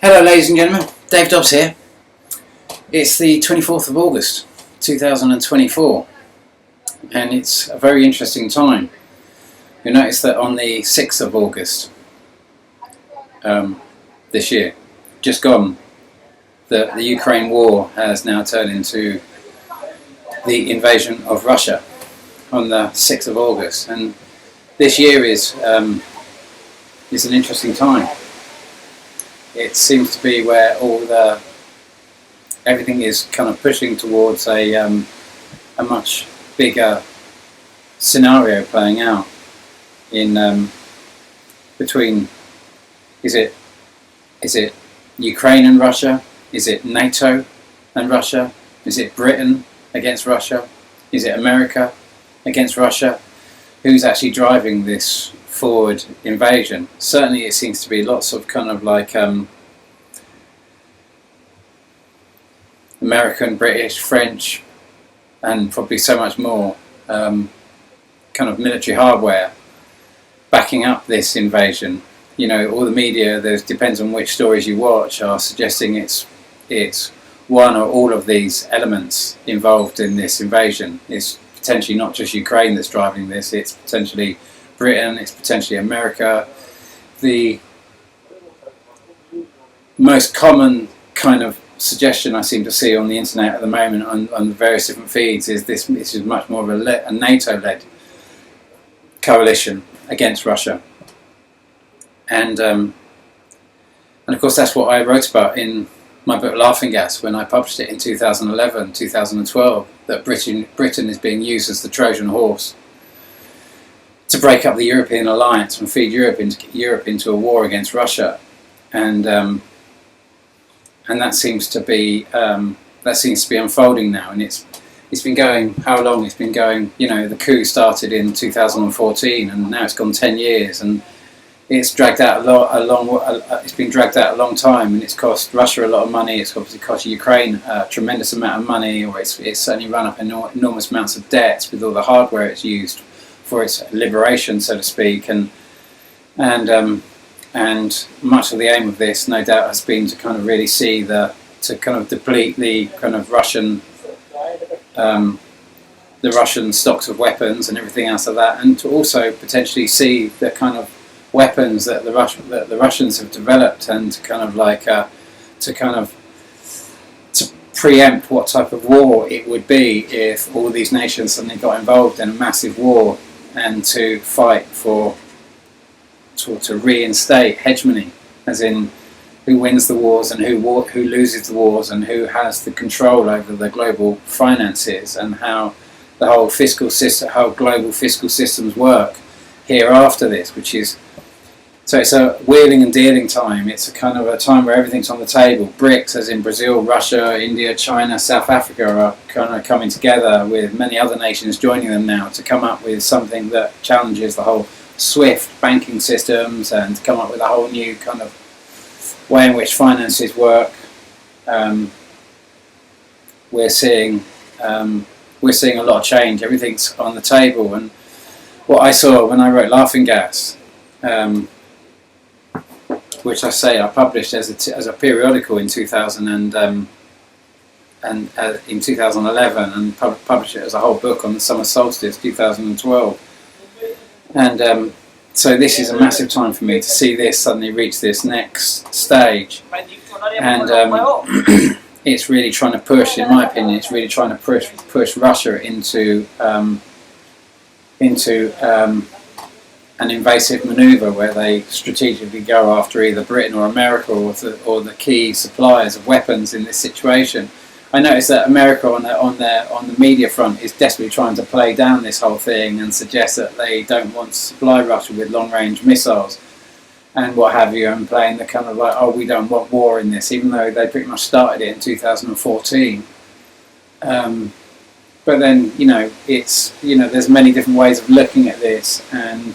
Hello ladies and gentlemen, Dave Dobbs here. It's the 24th of August 2024 and it's a very interesting time. You'll notice that on the 6th of August this year, just gone, the Ukraine war has now turned into the invasion of Russia on the 6th of August, and this year is an interesting time. It seems to be where everything is kind of pushing towards a much bigger scenario playing out in between. Is it Ukraine and Russia? Is it NATO and Russia? Is it Britain against Russia? Is it America against Russia? Who's actually driving this forward invasion? Certainly it seems to be lots of kind of like American, British, French, and probably so much more kind of military hardware backing up this invasion. You know, all the media, depends on which stories you watch, are suggesting it's one or all of these elements involved in this invasion. It's potentially not just Ukraine that's driving this, it's potentially Britain, it's potentially America. The most common kind of suggestion I seem to see on the internet at the moment on the various different feeds is this is much more of a NATO-led coalition against Russia. And of course that's what I wrote about in my book Laughing Gas when I published it in 2011, 2012, that Britain is being used as the Trojan horse to break up the European alliance and feed Europe into a war against Russia, and that seems to be unfolding now, and it's been going how long? It's been going. You know, the coup started in 2014, and now it's gone 10 years, and it's dragged out it's been dragged out a long time, and it's cost Russia a lot of money. It's obviously cost Ukraine a tremendous amount of money, or it's certainly run up enormous amounts of debts with all the hardware it's used for its liberation, so to speak, and much of the aim of this, no doubt, has been to kind of really see to kind of deplete the kind of Russian stocks of weapons and everything else like that, and to also potentially see the kind of weapons that the Russians have developed, and to kind of like to preempt what type of war it would be if all these nations suddenly got involved in a massive war, and to fight to reinstate hegemony, as in who wins the wars and who loses the wars, and who has the control over the global finances, and how the whole fiscal system, how global fiscal systems work here after this, which is. So it's a wheeling and dealing time. It's a kind of a time where everything's on the table. BRICS, as in Brazil, Russia, India, China, South Africa, are kind of coming together with many other nations joining them now to come up with something that challenges the whole SWIFT banking systems, and to come up with a whole new kind of way in which finances work. We're seeing a lot of change. Everything's on the table, and what I saw when I wrote Laughing Gas, which I published as a periodical in 2011, and published it as a whole book on the summer solstice 2012. And so this is a massive time for me to see this suddenly reach this next stage, and it's really trying to push, in my opinion, it's really trying to push Russia into an invasive manoeuvre where they strategically go after either Britain or America or the key suppliers of weapons in this situation. I noticed that America on the media front is desperately trying to play down this whole thing and suggest that they don't want to supply Russia with long-range missiles and what have you, and playing the kind of like, oh, we don't want war in this, even though they pretty much started it in 2014. But then, there's many different ways of looking at this, and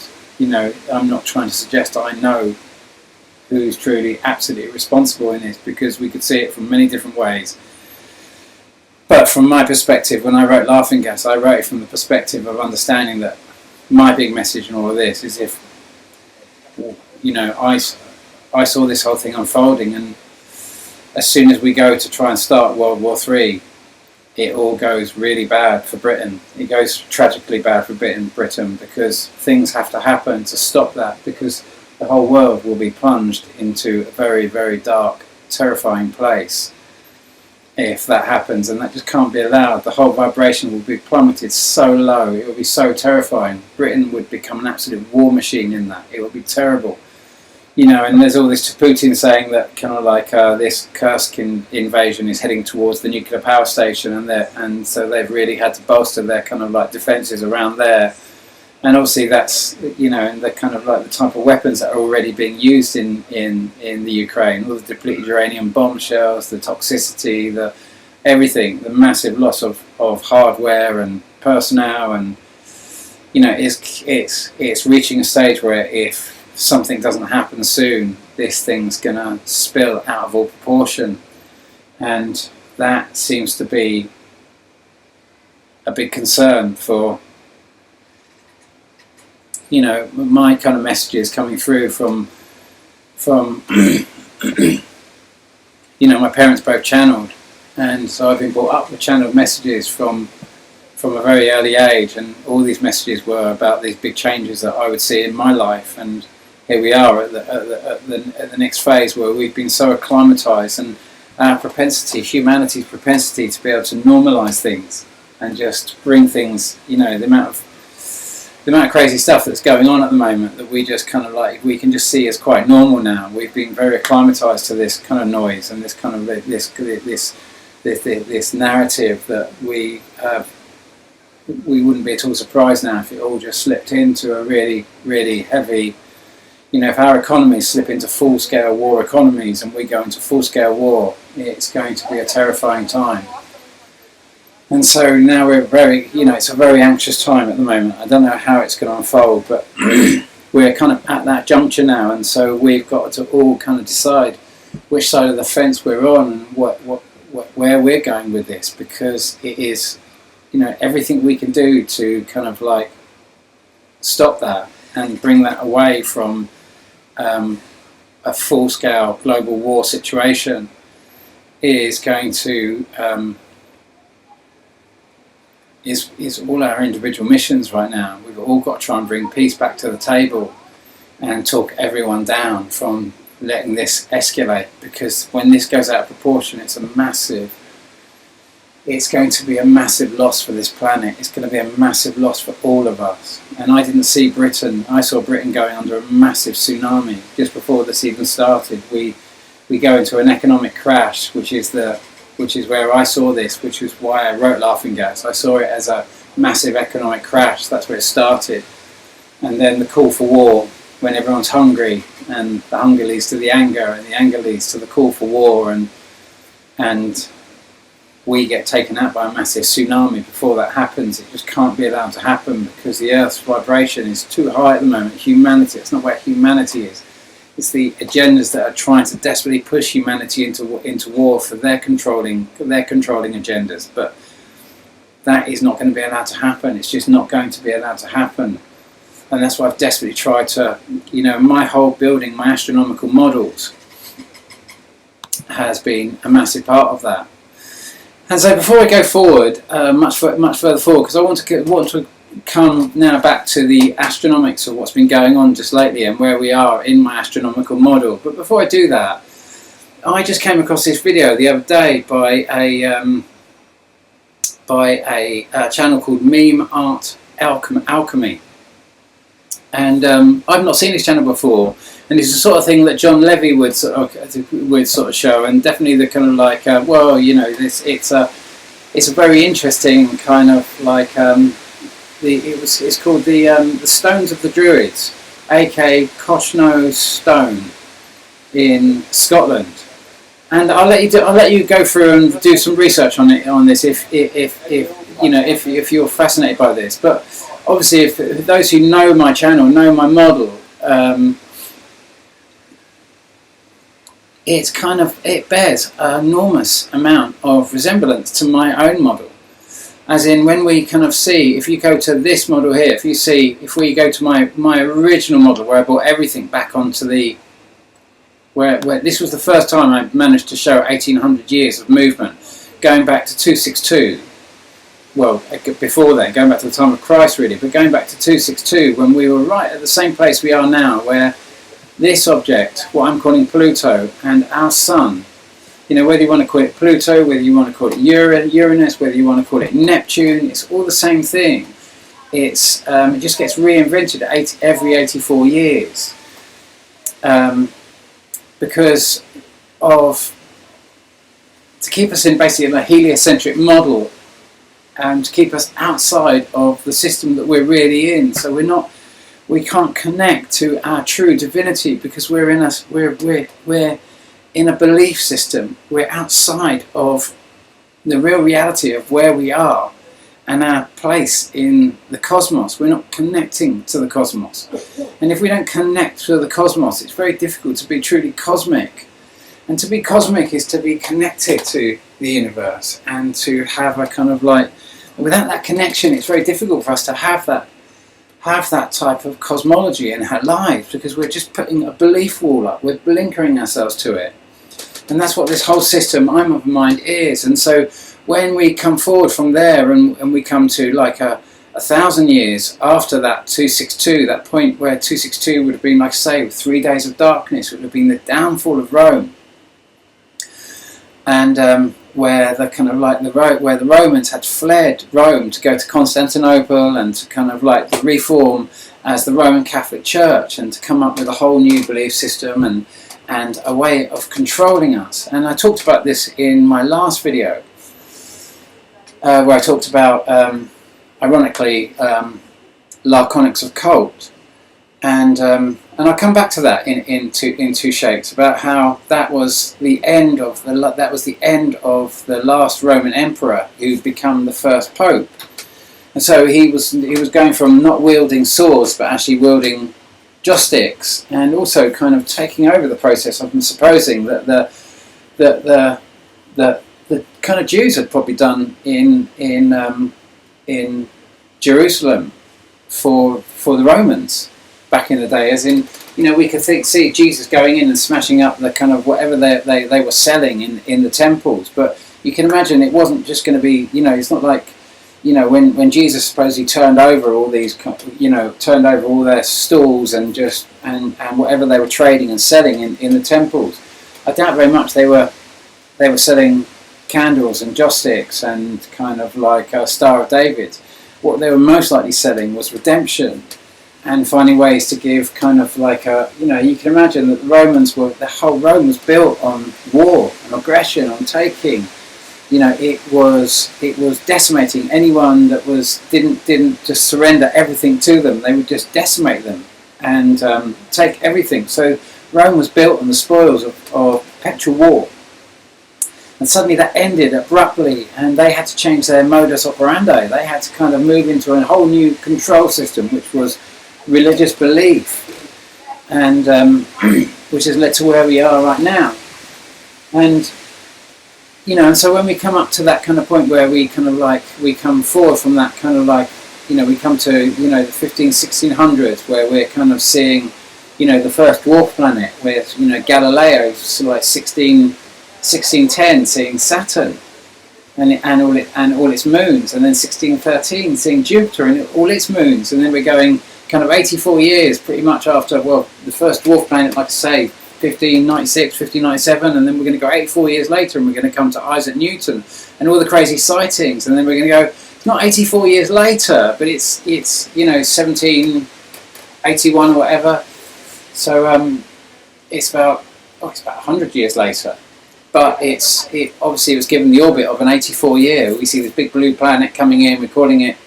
I'm not trying to suggest I know who's truly absolutely responsible in this, because we could see it from many different ways. But from my perspective, when I wrote Laughing Gas, I wrote it from the perspective of understanding that my big message in all of this is, if I saw this whole thing unfolding, and as soon as we go to try and start World War III, it all goes really bad for Britain. It goes tragically bad for Britain, because things have to happen to stop that, because the whole world will be plunged into a very, very dark, terrifying place if that happens, and that just can't be allowed. The whole vibration will be plummeted so low, it will be so terrifying. Britain would become an absolute war machine in that. It would be terrible. You know, and there's all this to Putin saying that kind of like this Kursk invasion is heading towards the nuclear power station, and so they've really had to bolster their kind of like defences around there. And obviously that's, you know, and the kind of like the type of weapons that are already being used in the Ukraine, all the depleted uranium bomb shells, the toxicity, the everything, the massive loss of hardware and personnel, and you know, it's reaching a stage where if something doesn't happen soon, this thing's gonna spill out of all proportion, and that seems to be a big concern for, you know, my kind of messages coming through from you know, my parents both channeled, and so I've been brought up with channeled messages from a very early age, and all these messages were about these big changes that I would see in my life. And here we are at the next phase where we've been so acclimatized, and our propensity, humanity's propensity to be able to normalize things and just bring things, you know, the amount of crazy stuff that's going on at the moment that we just kind of like, we can just see as quite normal now. We've been very acclimatized to this kind of noise and this kind of this narrative that we wouldn't be at all surprised now if it all just slipped into a really, really heavy, you know, if our economies slip into full-scale war economies and we go into full-scale war, it's going to be a terrifying time. And so now we're very, you know, it's a very anxious time at the moment. I don't know how it's going to unfold, but we're kind of at that juncture now, and so we've got to all kind of decide which side of the fence we're on and where we're going with this, because it is, you know, everything we can do to kind of like stop that and bring that away from a full-scale global war situation is going to is all our individual missions right now. We've all got to try and bring peace back to the table and talk everyone down from letting this escalate, because when this goes out of proportion, it's going to be a massive loss for this planet. It's going to be a massive loss for all of us. And I didn't see Britain, I saw Britain going under a massive tsunami just before this even started. We go into an economic crash, which is where I saw this, which is why I wrote Laughing Gas. I saw it as a massive economic crash. That's where it started. And then the call for war, when everyone's hungry, and the hunger leads to the anger, and the anger leads to the call for war, and we get taken out by a massive tsunami before that happens. It just can't be allowed to happen, because the Earth's vibration is too high at the moment. Humanity, it's not where humanity is. It's the agendas that are trying to desperately push humanity into war for their controlling agendas. But that is not going to be allowed to happen. It's just not going to be allowed to happen. And that's why I've desperately tried to, you know, my whole building, my astronomical models has been a massive part of that. And so before I go forward, much further forward, because I want to come now back to the astronomics of what's been going on just lately and where we are in my astronomical model. But before I do that, I just came across this video the other day by a channel called Meme Art Alchemy. And I've not seen this channel before, and it's the sort of thing that John Levy would sort of show, and definitely the kind of like, well, you know, it's a very interesting kind of like it's called the Stones of the Druids, aka Koshno Stone in Scotland. And I'll let you go through and do some research on this if you know, if you're fascinated by this. But obviously, if those who know my channel, know my model, it bears an enormous amount of resemblance to my own model. As in, when we kind of see, if you go to this model here, if we go to my original model where I brought everything back onto the where this was the first time I managed to show 1800 years of movement, going back to 262. Well, before then, going back to the time of Christ really, but going back to 262, when we were right at the same place we are now, where this object, what I'm calling Pluto, and our Sun, you know, whether you want to call it Pluto, whether you want to call it Uranus, whether you want to call it Neptune, it's all the same thing. It's it just gets reinvented every 84 years, because to keep us in basically a heliocentric model, and to keep us outside of the system that we're really in. So we can't connect to our true divinity, because we're in a belief system. We're outside of the real reality of where we are and our place in the cosmos. We're not connecting to the cosmos. And if we don't connect to the cosmos, it's very difficult to be truly cosmic. And to be cosmic is to be connected to the universe, and to have a kind of like, without that connection, it's very difficult for us to have that type of cosmology in our lives, because we're just putting a belief wall up. We're blinkering ourselves to it. And that's what this whole system, I'm of mind, is. And so when we come forward from there, and we come to like a 1,000 years after that 262, that point where 262 would have been, like I say, 3 days of darkness, it would have been the downfall of Rome. And where the kind of like where the Romans had fled Rome to go to Constantinople, and to kind of like reform as the Roman Catholic Church, and to come up with a whole new belief system and a way of controlling us. And I talked about this in my last video, where I talked about, ironically, Laconics of Cult, and I'll come back to that in two shakes, about how that was the end of the last Roman emperor who'd become the first pope. And so he was going from not wielding swords but actually wielding joss sticks, and also kind of taking over the process. I'm supposing that the kind of Jews had probably done in Jerusalem for the Romans back in the day, as in, you know, we could see Jesus going in and smashing up the kind of whatever they were selling in the temples. But you can imagine it wasn't just going to be, you know, it's not like, you know, when Jesus supposedly turned over all these, you know, turned over all their stalls and whatever they were trading and selling in the temples. I doubt very much they were selling candles and joss sticks and kind of like a Star of David. What they were most likely selling was redemption, and finding ways to give kind of like a, you know, you can imagine that the whole Rome was built on war and aggression, on taking. You know, it was decimating anyone that didn't just surrender everything to them. They would just decimate them and take everything. So Rome was built on the spoils of perpetual war. And suddenly that ended abruptly, and they had to change their modus operandi. They had to kind of move into a whole new control system, which was religious belief, and which has led to where we are right now. And you know, and so when we come up to that kind of point where we kind of like, we come forward from that kind of like, you know, we come to, you know, the 1600s, where we're kind of seeing, you know, the first dwarf planet, with, you know, Galileo, so like 1610 seeing Saturn and all its moons, and then 1613 seeing Jupiter and all its moons, and then we're going kind of 84 years pretty much after, well, the first dwarf planet, like I say, 1596, 1597, and then we're going to go 84 years later, and we're going to come to Isaac Newton and all the crazy sightings, and then we're going to go, it's not 84 years later, but it's you know, 1781 or whatever. So it's about 100 years later. But it obviously was given the orbit of an 84 year. We see this big blue planet coming in. We're calling it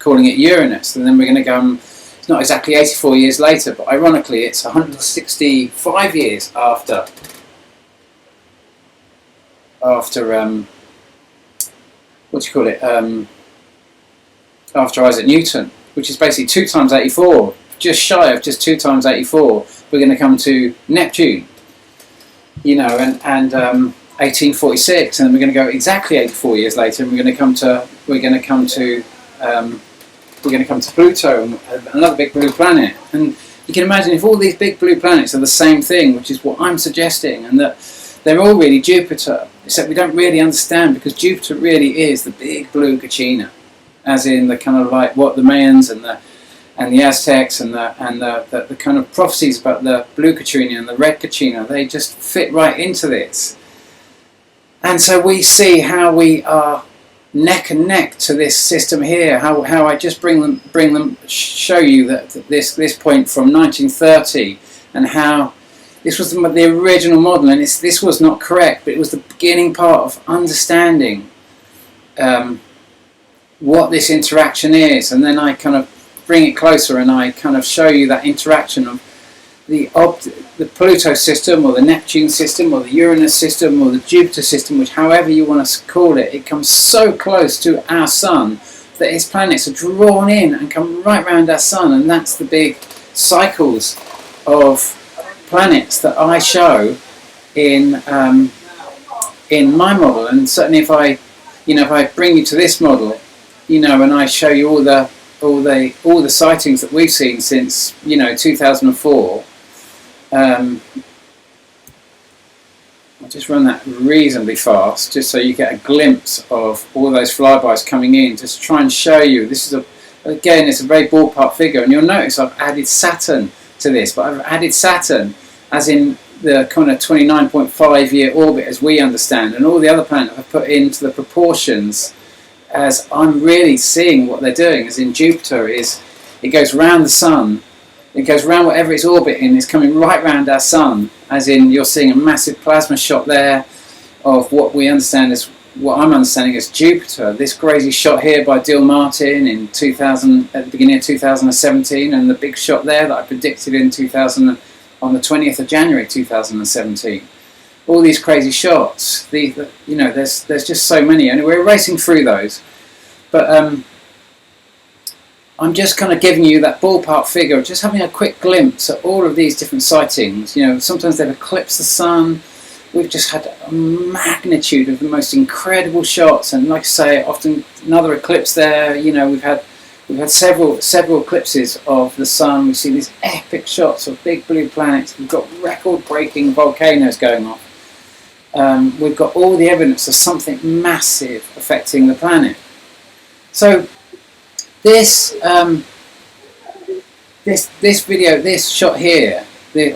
Uranus, and then we're going to go. It's not exactly 84 years later, but ironically, it's 165 years after what do you call it? After Isaac Newton, which is basically 2 times 84, just shy of just 2 times 84. We're going to come to Neptune, you know, and 1846, and then we're going to go exactly 84 years later, and we're going to come to Pluto, another big blue planet. And you can imagine if all these big blue planets are the same thing, which is what I'm suggesting, and that they're all really Jupiter, except we don't really understand, because Jupiter really is the big blue Kachina, as in the kind of like what the Mayans and the Aztecs and the kind of prophecies about the blue Kachina and the red Kachina, they just fit right into this. And so we see how we are neck and neck to this system here, how I just show you that this point from 1930, and how this was the original model, and this was not correct, but it was the beginning part of understanding what this interaction is. And then I kind of bring it closer and I kind of show you that interaction of the Pluto system, or the Neptune system, or the Uranus system, or the Jupiter system, which however you want to call it, it comes so close to our Sun that its planets are drawn in and come right round our Sun, and that's the big cycles of planets that I show in my model. And certainly if I bring you to this model, and I show you all the sightings that we've seen since 2004. I'll just run that reasonably fast, just so you get a glimpse of all those flybys coming in, just to try and show you. This is again, it's a very ballpark figure, and you'll notice I've added Saturn to this, but I've added Saturn as in the kind of 29.5 year orbit as we understand, and all the other planets I've put into the proportions as I'm really seeing what they're doing. As in Jupiter it goes round the Sun, it goes round whatever it's orbiting, it's coming right round our Sun, as in you're seeing a massive plasma shot there of what we understand as, what I'm understanding as Jupiter. This crazy shot here by Dill Martin in 2000, at the beginning of 2017, and the big shot there that I predicted in 2000 on the 20th of January 2017. All these crazy shots, there's just so many, and we're racing through those. But I'm just kind of giving you that ballpark figure, just having a quick glimpse at all of these different sightings. Sometimes they've eclipsed the Sun. We've just had a magnitude of the most incredible shots, and like I say, often another eclipse there. We've had several eclipses of the Sun. We see these epic shots of big blue planets. We've got record-breaking volcanoes going off. We've got all the evidence of something massive affecting the planet. So this video, this shot here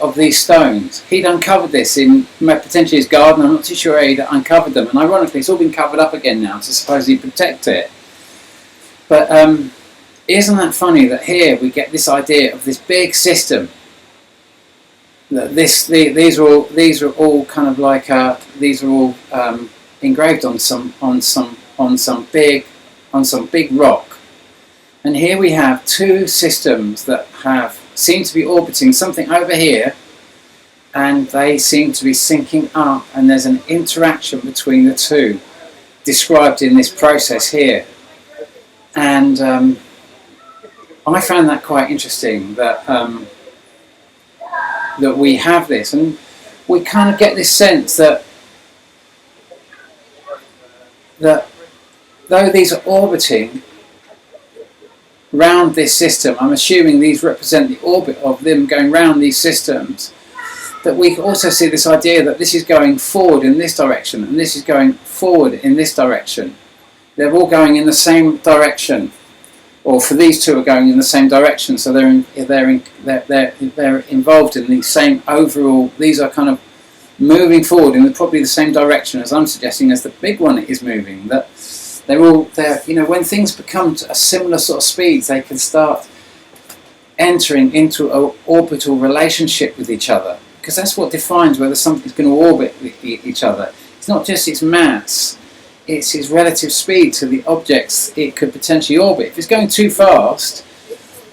of these stones, he'd uncovered this in potentially his garden. I'm not too sure he'd uncovered them, and ironically it's all been covered up again now to supposedly protect it. But isn't that funny that here we get this idea of this big system? That these are all kind of like these are all engraved on some big rock, and here we have two systems that seem to be orbiting something over here, and they seem to be syncing up, and there's an interaction between the two described in this process here. And I found that quite interesting, that we have this, and we kind of get this sense that though these are orbiting round this system, I'm assuming these represent the orbit of them going round these systems, that we also see this idea that this is going forward in this direction, and this is going forward in this direction. They're all going in the same direction, or for these two are going in the same direction, so they're involved in the same overall. These are kind of moving forward in probably the same direction as I'm suggesting as the big one is moving. That when things become to a similar sort of speeds, they can start entering into an orbital relationship with each other, because that's what defines whether something's going to orbit with each other. It's not just its mass, it's its relative speed to the objects it could potentially orbit. If it's going too fast,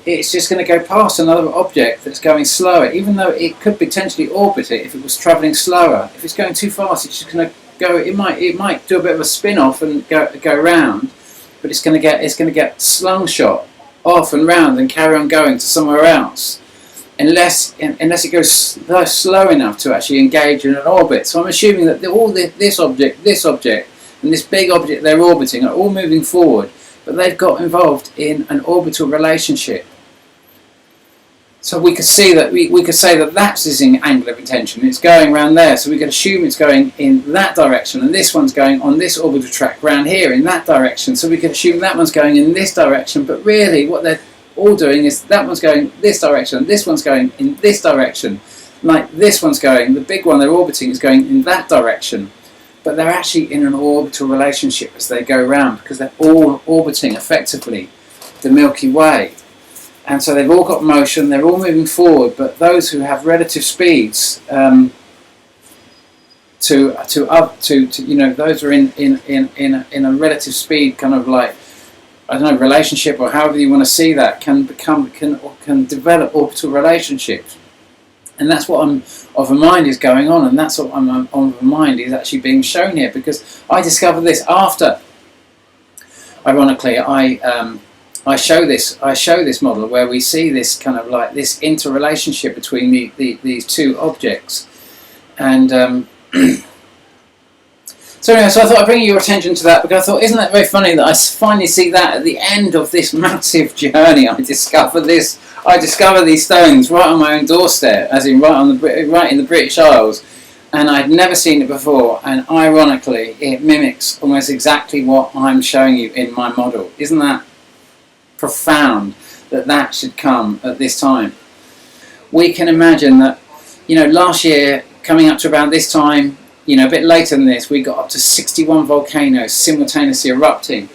it's just going to go past another object that's going slower, even though it could potentially orbit it if it was travelling slower. If it's going too fast, it's just going to go. It might do a bit of a spin off and go round, but it's going to get slungshot off and round and carry on going to somewhere else, unless it goes slow enough to actually engage in an orbit. So I'm assuming that this object and this big object they're orbiting are all moving forward, but they've got involved in an orbital relationship. So we could see that we could say that that's its angle of intention. It's going around there, so we could assume it's going in that direction, and this one's going on this orbital track round here in that direction. So we could assume that one's going in this direction, but really what they're all doing is that one's going this direction, and this one's going in this direction. Like this one's going, the big one they're orbiting is going in that direction, but they're actually in an orbital relationship as they go round, because they're all orbiting effectively the Milky Way. And so they've all got motion, they're all moving forward, but those who have relative speeds those who are in a relative speed kind of like, I don't know, relationship, or however you want to see that, can develop orbital relationships. And that's what of a mind is going on, and that's what of a mind is actually being shown here, because I discovered this after, ironically, I show this model where we see this kind of like this interrelationship between these two objects, and so anyway, so I thought I'd bring your attention to that, because I thought, isn't that very funny that I finally see that at the end of this massive journey? I discover these stones right on my own doorstep, as in right in the British Isles, and I'd never seen it before, and ironically it mimics almost exactly what I'm showing you in my model. Isn't that profound that should come at this time? We can imagine that, last year, coming up to around this time, a bit later than this, we got up to 61 volcanoes simultaneously erupting,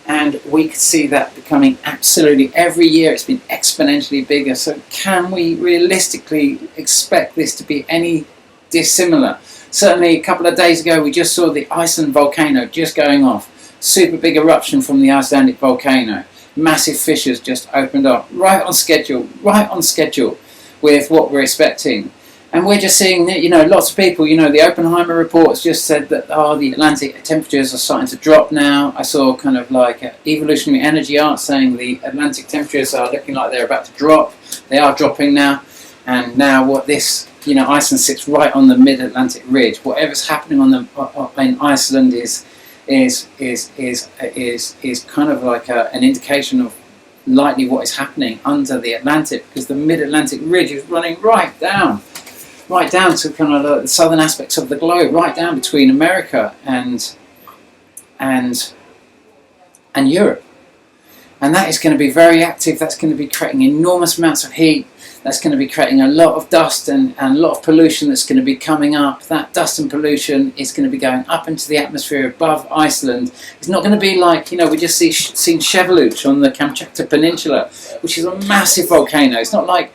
and we could see that becoming absolutely, every year it's been exponentially bigger. So can we realistically expect this to be any dissimilar? Certainly a couple of days ago we just saw the Iceland volcano just going off, super big eruption from the Icelandic volcano. Massive fissures just opened up, right on schedule with what we're expecting. And we're just seeing, lots of people, the Oppenheimer reports just said that, the Atlantic temperatures are starting to drop now. I saw kind of like evolutionary energy art saying the Atlantic temperatures are looking like they're about to drop. They are dropping now. And now what this, Iceland sits right on the mid-Atlantic ridge. Whatever's happening in Iceland is kind of like an indication of likely what is happening under the Atlantic, because the mid-Atlantic ridge is running right down to kind of the southern aspects of the globe, right down between America and Europe. And that is going to be very active. That's going to be creating enormous amounts of heat. That's going to be creating a lot of dust and a lot of pollution that's going to be coming up. That dust and pollution is going to be going up into the atmosphere above Iceland. It's not going to be like, we just seen Chevaluch on the Kamchatka Peninsula, which is a massive volcano. It's not like,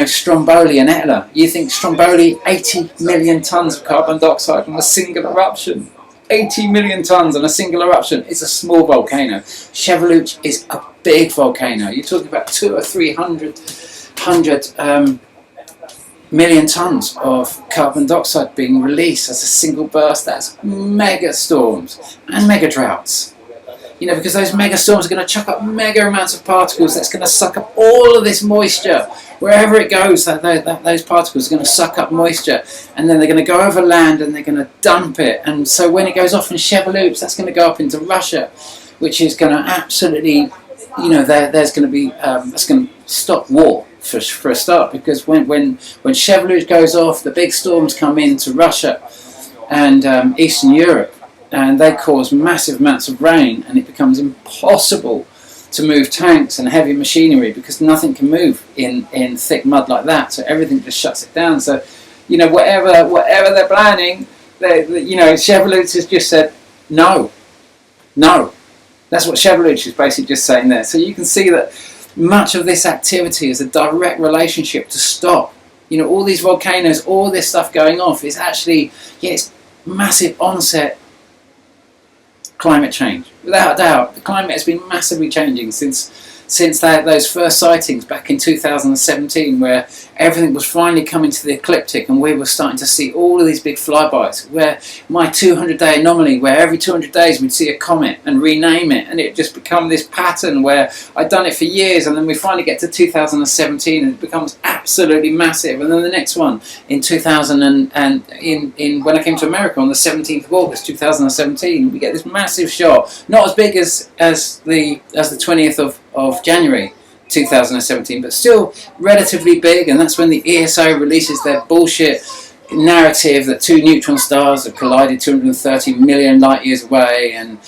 Stromboli and Etna. You think Stromboli, 80 million tons of carbon dioxide from a single eruption. 80 million tons on a single eruption. It's a small volcano. Chevaluch is a big volcano. You're talking about 200 or 300 million tons of carbon dioxide being released as a single burst. That's mega storms and mega droughts. Because those mega storms are going to chuck up mega amounts of particles. That's going to suck up all of this moisture. Wherever it goes, those particles are going to suck up moisture, and then they're going to go over land and they're going to dump it. And so when it goes off in Chevaluch, that's going to go up into Russia, which is going to absolutely, there's going to be, that's going to stop war for a start, because when Chevaluch goes off, the big storms come into Russia and Eastern Europe, and they cause massive amounts of rain, and it becomes impossible to move tanks and heavy machinery, because nothing can move in thick mud like that, so everything just shuts it down. So whatever they're planning, Chevaluch has just said no. That's what Chevaluch is basically just saying there. So you can see that much of this activity is a direct relationship to stop. All these volcanoes, all this stuff going off is actually, it's massive onset climate change. Without a doubt, the climate has been massively changing since those first sightings back in 2017, where everything was finally coming to the ecliptic and we were starting to see all of these big flybys, where my 200-day anomaly, where every 200 days we'd see a comet and rename it, and it just become this pattern where I'd done it for years, and then we finally get to 2017 and it becomes absolutely massive. And then the next one in 2000 and when I came to America on the 17th of August 2017, we get this massive shot, not as big as the 20th of January 2017, but still relatively big, and that's when the ESO releases their bullshit narrative that two neutron stars have collided 230 million light years away, and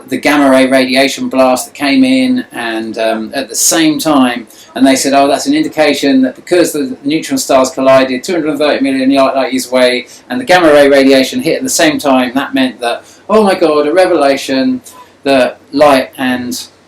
the gamma ray radiation blast that came in, and at the same time, and they said, oh, that's an indication that because the neutron stars collided 230 million light years away and the gamma ray radiation hit at the same time, that meant that, oh my god, a revelation that light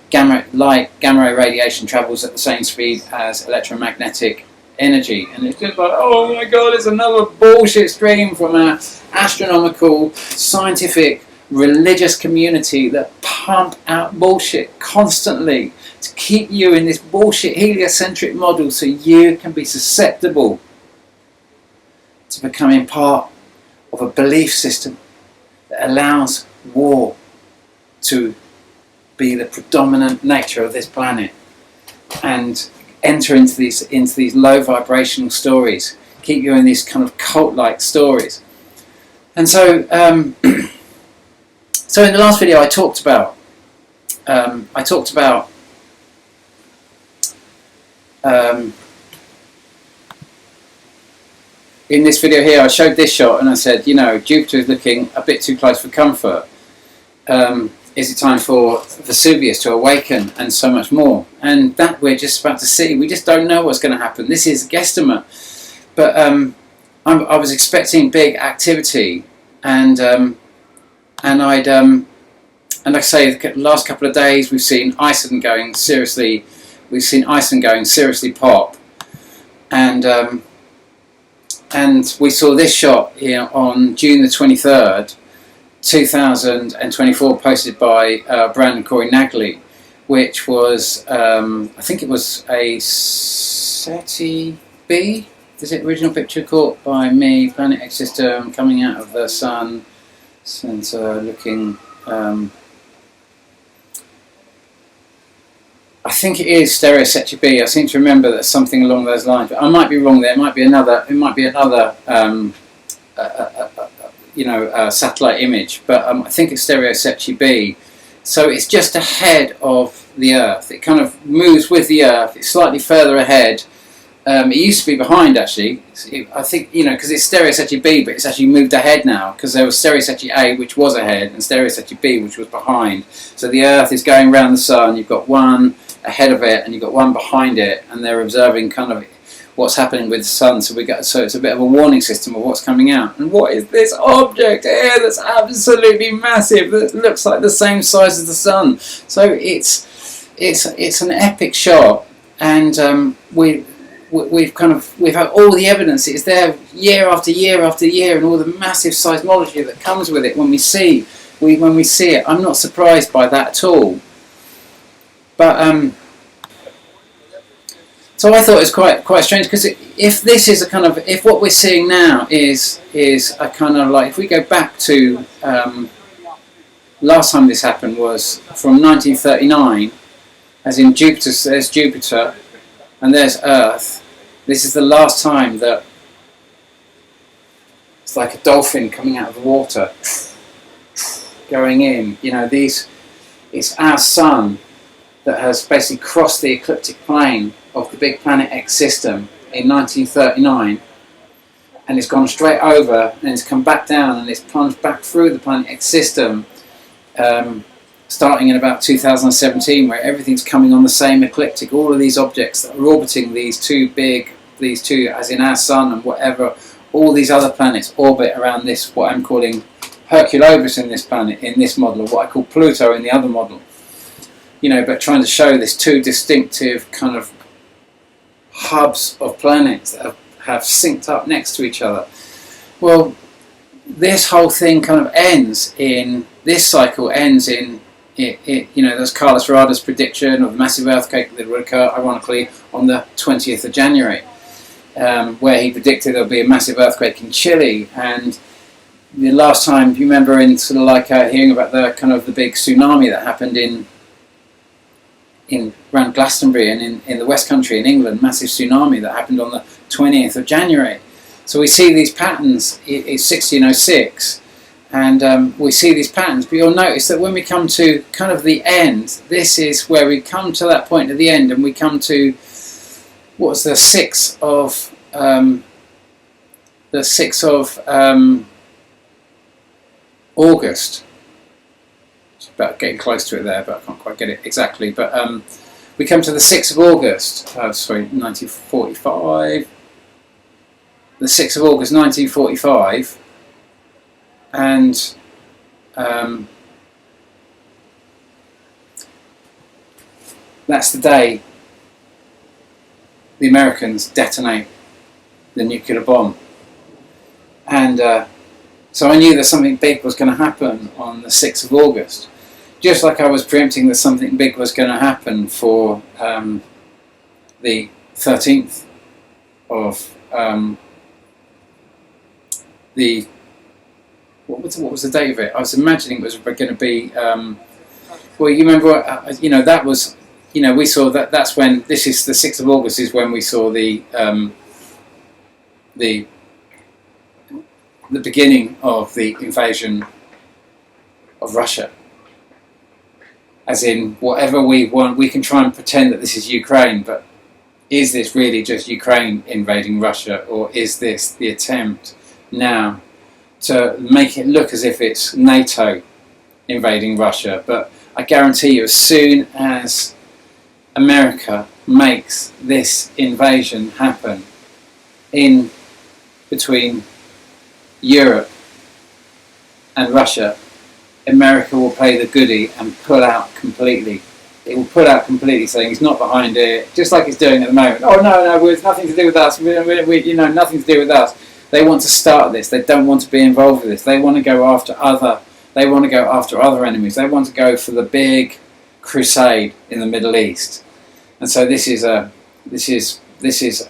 gamma ray radiation travels at the same speed as electromagnetic energy. And it's just like, oh my god, it's another bullshit stream from our astronomical, scientific, religious community that pump out bullshit constantly to keep you in this bullshit heliocentric model so you can be susceptible to becoming part of a belief system that allows war to be the predominant nature of this planet, and enter into these low vibrational stories, keep you in these kind of cult-like stories. And so so in the last video I talked about in this video here I showed this shot and I said, you know, Jupiter is looking a bit too close for comfort. Is it time for Vesuvius to awaken, and so much more? And that we're just about to see. We just don't know what's going to happen. This is a guesstimate. But I was expecting big activity, and like I say, the last couple of days we've seen Iceland going seriously. We've seen Iceland going seriously pop, and we saw this shot here on June the 23rd. 2024, posted by Brandon Corey Nagley, which was, I think it was a SETI B. Is it original picture caught by me? Planet X system coming out of the sun, sensor looking. I think it is stereo SETI B. I seem to remember that something along those lines, but I might be wrong there. It might be another. It might be another. Satellite image, but I think it's stereo SETI B. So it's just ahead of the Earth. It kind of moves with the Earth. It's slightly further ahead. It used to be behind, actually. I think, because it's stereo SETI B, but it's actually moved ahead now, because there was stereo SETI A, which was ahead, and stereo SETI B, which was behind. So the Earth is going around the sun. You've got one ahead of it, and you've got one behind it, and they're observing kind of what's happening with the sun, so it's a bit of a warning system of what's coming out. And what is this object here that's absolutely massive, that looks like the same size as the sun? So it's an epic shot, and we've had all the evidence. It's there year after year after year, and all the massive seismology that comes with it when we see it. I'm not surprised by that at all. But so I thought it was quite strange, because if this is if what we're seeing now is a kind of like, if we go back to last time this happened was from 1939, as in Jupiter, there's Jupiter and there's Earth. This is the last time that it's like a dolphin coming out of the water, going in. It's our sun that has basically crossed the ecliptic plane of the big Planet X system in 1939, and it's gone straight over, and it's come back down, and it's plunged back through the Planet X system, starting in about 2017, where everything's coming on the same ecliptic. All of these objects that are orbiting these two, as in our sun and whatever, all these other planets orbit around this, what I'm calling Herculovis in this planet, in this model, or what I call Pluto in the other model. But trying to show this two distinctive kind of hubs of planets that have synced up next to each other. Well, this whole thing kind of this cycle ends in there's Carlos Rada's prediction of the massive earthquake that would occur, ironically, on the 20th of January, where he predicted there would be a massive earthquake in Chile. And the last time, you remember, in sort of like hearing about the big tsunami that happened in around Glastonbury and in the West Country in England, massive tsunami that happened on the 20th of January. So we see these patterns. It's 1606, And we see these patterns, but you'll notice that when we come to kind of the end, this is where we come to that point at the end, and we come to what's the 6th of August. It's about getting close to it there, but I can't quite get it exactly. But we come to the 6th of August. Sorry, 1945. The 6th of August, 1945. And that's the day the Americans detonate the nuclear bomb. And so I knew that something big was going to happen on the 6th of August. Just like I was preempting that something big was going to happen for the 13th of the... What was the date of it? I was imagining it was going to be... well, you remember, that was... we saw that. That's when... This is the 6th of August is when we saw the beginning of the invasion of Russia. As in, whatever we want, we can try and pretend that this is Ukraine, but is this really just Ukraine invading Russia, or is this the attempt now to make it look as if it's NATO invading Russia? But I guarantee you, as soon as America makes this invasion happen in between Europe and Russia, America will play the goodie and pull out completely. It will pull out completely, saying it's not behind it, just like it's doing at the moment. Oh no, it's nothing to do with us. Nothing to do with us. They want to start this. They don't want to be involved with this. They want to go after other. They want to go after other enemies. They want to go for the big crusade in the Middle East. And so this is a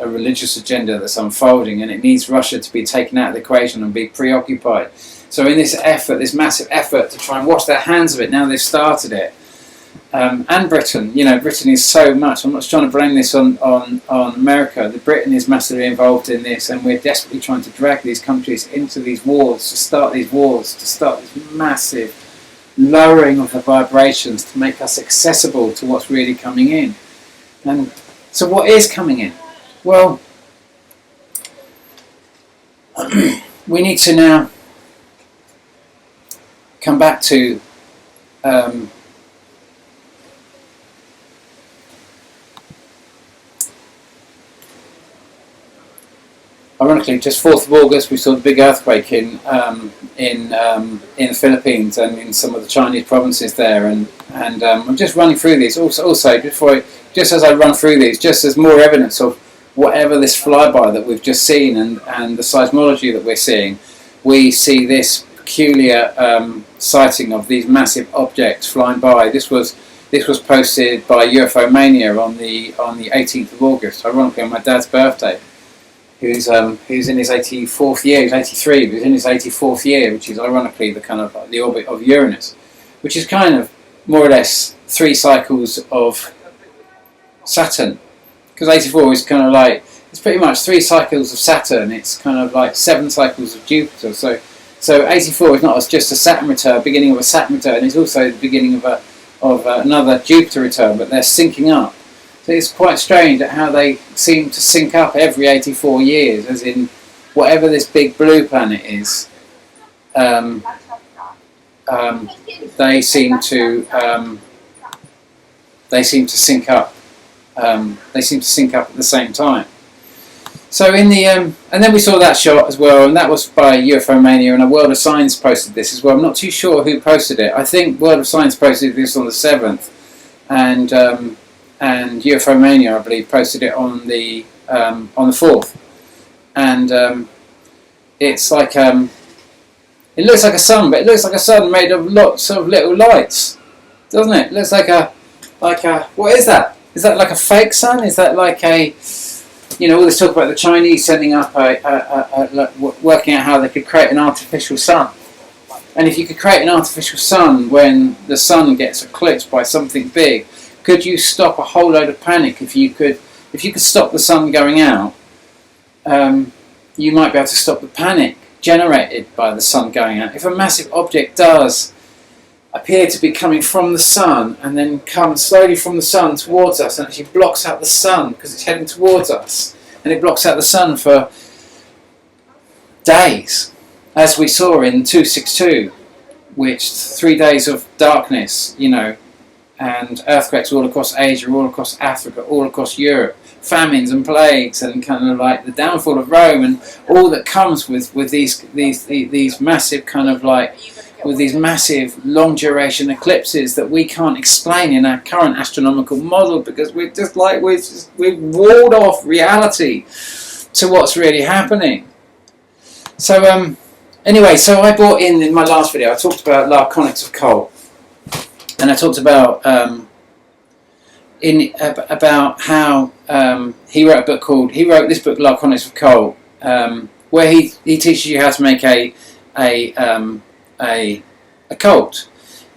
religious agenda that's unfolding, and it needs Russia to be taken out of the equation and be preoccupied. So in this effort, this massive effort to try and wash their hands of it, now they've started it. And Britain, Britain is so much. I'm not trying to blame this on America. Britain is massively involved in this, and we're desperately trying to drag these countries into these wars, to start these wars, to start this massive lowering of the vibrations to make us accessible to what's really coming in. And so what is coming in? Well, we need to now come back to ironically, just 4th of August, we saw the big earthquake in the Philippines and in some of the Chinese provinces there, and I'm just running through these. Also, just as I run through these, just as more evidence of whatever this flyby that we've just seen and the seismology that we're seeing, we see this peculiar sighting of these massive objects flying by. This was posted by UFO Mania on the 18th of August, ironically on my dad's birthday. Who's in his 84th year, he's 83, but he's in his 84th year, which is ironically the orbit of Uranus, which is kind of more or less 3 cycles of Saturn, because 84 is kind of like, it's pretty much 3 cycles of Saturn, it's kind of like 7 cycles of Jupiter, so 84 is not just a Saturn return, beginning of a Saturn return, it's also the beginning of another Jupiter return, but they're syncing up. So it's quite strange at how they seem to sync up every 84 years, as in whatever this big blue planet is, they seem to sync up. They seem to sync up at the same time. So in the and then we saw that shot as well, and that was by UFO Mania, and a World of Science posted this as well. I'm not too sure who posted it. I think World of Science posted this on the 7th, and UFO Mania, I believe, posted it on the 4th, and it's like it looks like a sun, but it looks like a sun made of lots of little lights, doesn't it? It looks like a what is that? Is that like a fake sun? Is that like a, all this talk about the Chinese sending up working out how they could create an artificial sun, and if you could create an artificial sun when the sun gets eclipsed by something big, could you stop a whole load of panic? If you could stop the sun going out, you might be able to stop the panic generated by the sun going out, if a massive object does appear to be coming from the sun and then comes slowly from the sun towards us and actually blocks out the sun because it's heading towards us, and it blocks out the sun for days, as we saw in 262, which 3 days of darkness, you know, and earthquakes all across Asia, all across Africa, all across Europe, famines and plagues, and kind of like the downfall of Rome, and all that comes with these massive kind of like, with these massive long duration eclipses that we can't explain in our current astronomical model, because we're just like we've walled off reality to what's really happening. So anyway, so I brought in my last video, I talked about Laconics of Cult, and I talked about about how he wrote this book Laconics of Cult, where he teaches you how to make a cult,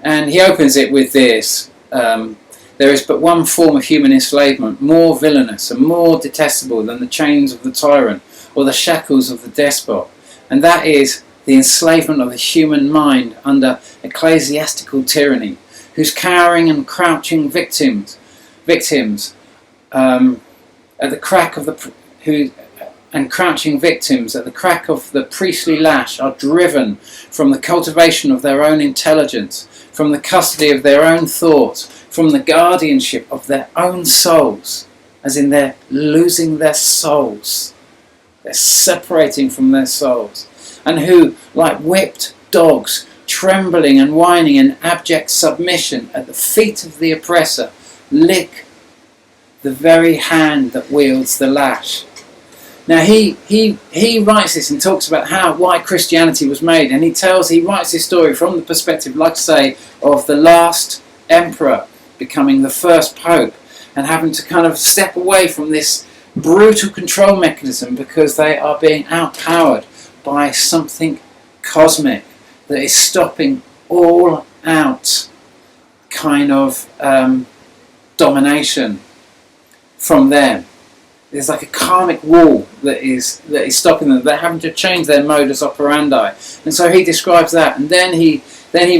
and he opens it with this: there is but one form of human enslavement more villainous and more detestable than the chains of the tyrant or the shackles of the despot, and that is the enslavement of the human mind under ecclesiastical tyranny, whose cowering and crouching victims at the crack of the crouching victims at the crack of the priestly lash are driven from the cultivation of their own intelligence, from the custody of their own thoughts, from the guardianship of their own souls, as in they're losing their souls, they're separating from their souls, and who, like whipped dogs, trembling and whining in abject submission at the feet of the oppressor, lick the very hand that wields the lash. Now he writes this and talks about why Christianity was made, and he writes this story from the perspective, like I say, of the last emperor becoming the first pope and having to kind of step away from this brutal control mechanism because they are being outpowered by something cosmic that is stopping all out kind of domination from them. There's like a karmic wall that is stopping them. They're having to change their modus operandi, and so he describes that. And then he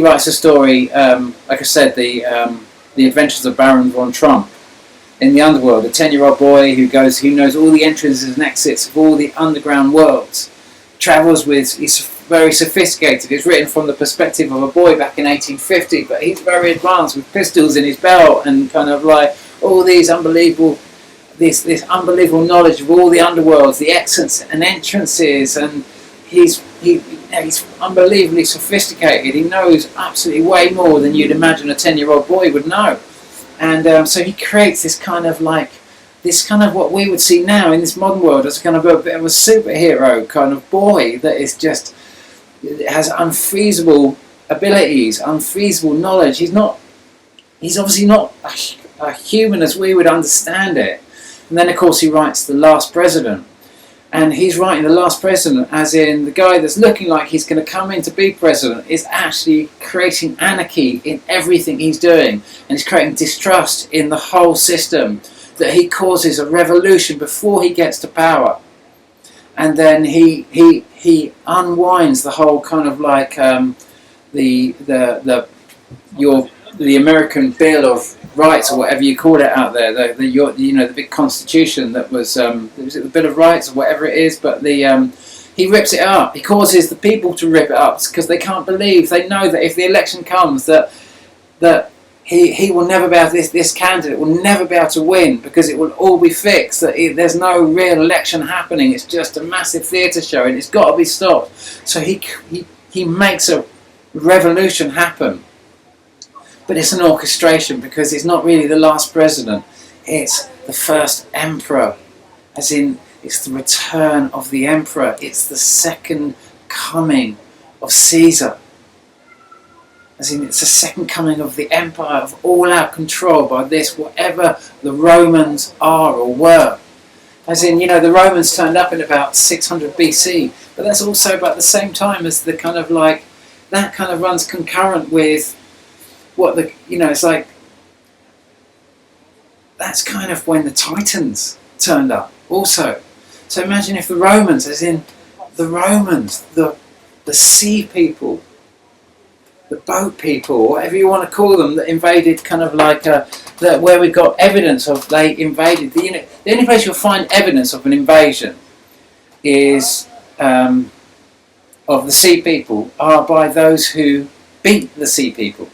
writes a story, like I said, the Adventures of Baron von Trump in the underworld. A 10-year-old boy who knows all the entrances and exits of all the underground worlds. Travels with, he's very sophisticated. It's written from the perspective of a boy back in 1850, but he's very advanced with pistols in his belt and kind of like all these unbelievable. This unbelievable knowledge of all the underworlds, the exits and entrances, and he's unbelievably sophisticated. He knows absolutely way more than you'd imagine a 10-year-old boy would know. And so he creates this kind of what we would see now in this modern world as kind of a bit of a superhero kind of boy that is just has unfeasible abilities, unfeasible knowledge. He's obviously not a human as we would understand it. And then, of course, he writes The Last President. And he's writing The Last President as in the guy that's looking like he's going to come in to be president is actually creating anarchy in everything he's doing. And he's creating distrust in the whole system, that he causes a revolution before he gets to power. And then he unwinds the whole kind of like the American Bill of Rights, or whatever you call it out there, the big constitution that was it the Bill of Rights or whatever it is, but he rips it up. He causes the people to rip it up because they can't believe, they know that if the election comes that he will never be able to, this candidate will never be able to win because it will all be fixed, that there's no real election happening, it's just a massive theatre show and it's got to be stopped. So he makes a revolution happen. But it's an orchestration because it's not really the last president, it's the first emperor, as in it's the return of the emperor, it's the second coming of Caesar, as in it's the second coming of the empire of all out control by this, whatever the Romans are or were. As in, the Romans turned up in about 600 BC, but that's also about the same time as the kind of like, that kind of runs concurrent with it's like, that's kind of when the Titans turned up also. So imagine if the Romans, as in the Romans, the sea people, the boat people, whatever you want to call them, that invaded kind of like where we got evidence of they invaded. The only place you'll find evidence of an invasion is of the sea people are by those who beat the sea people.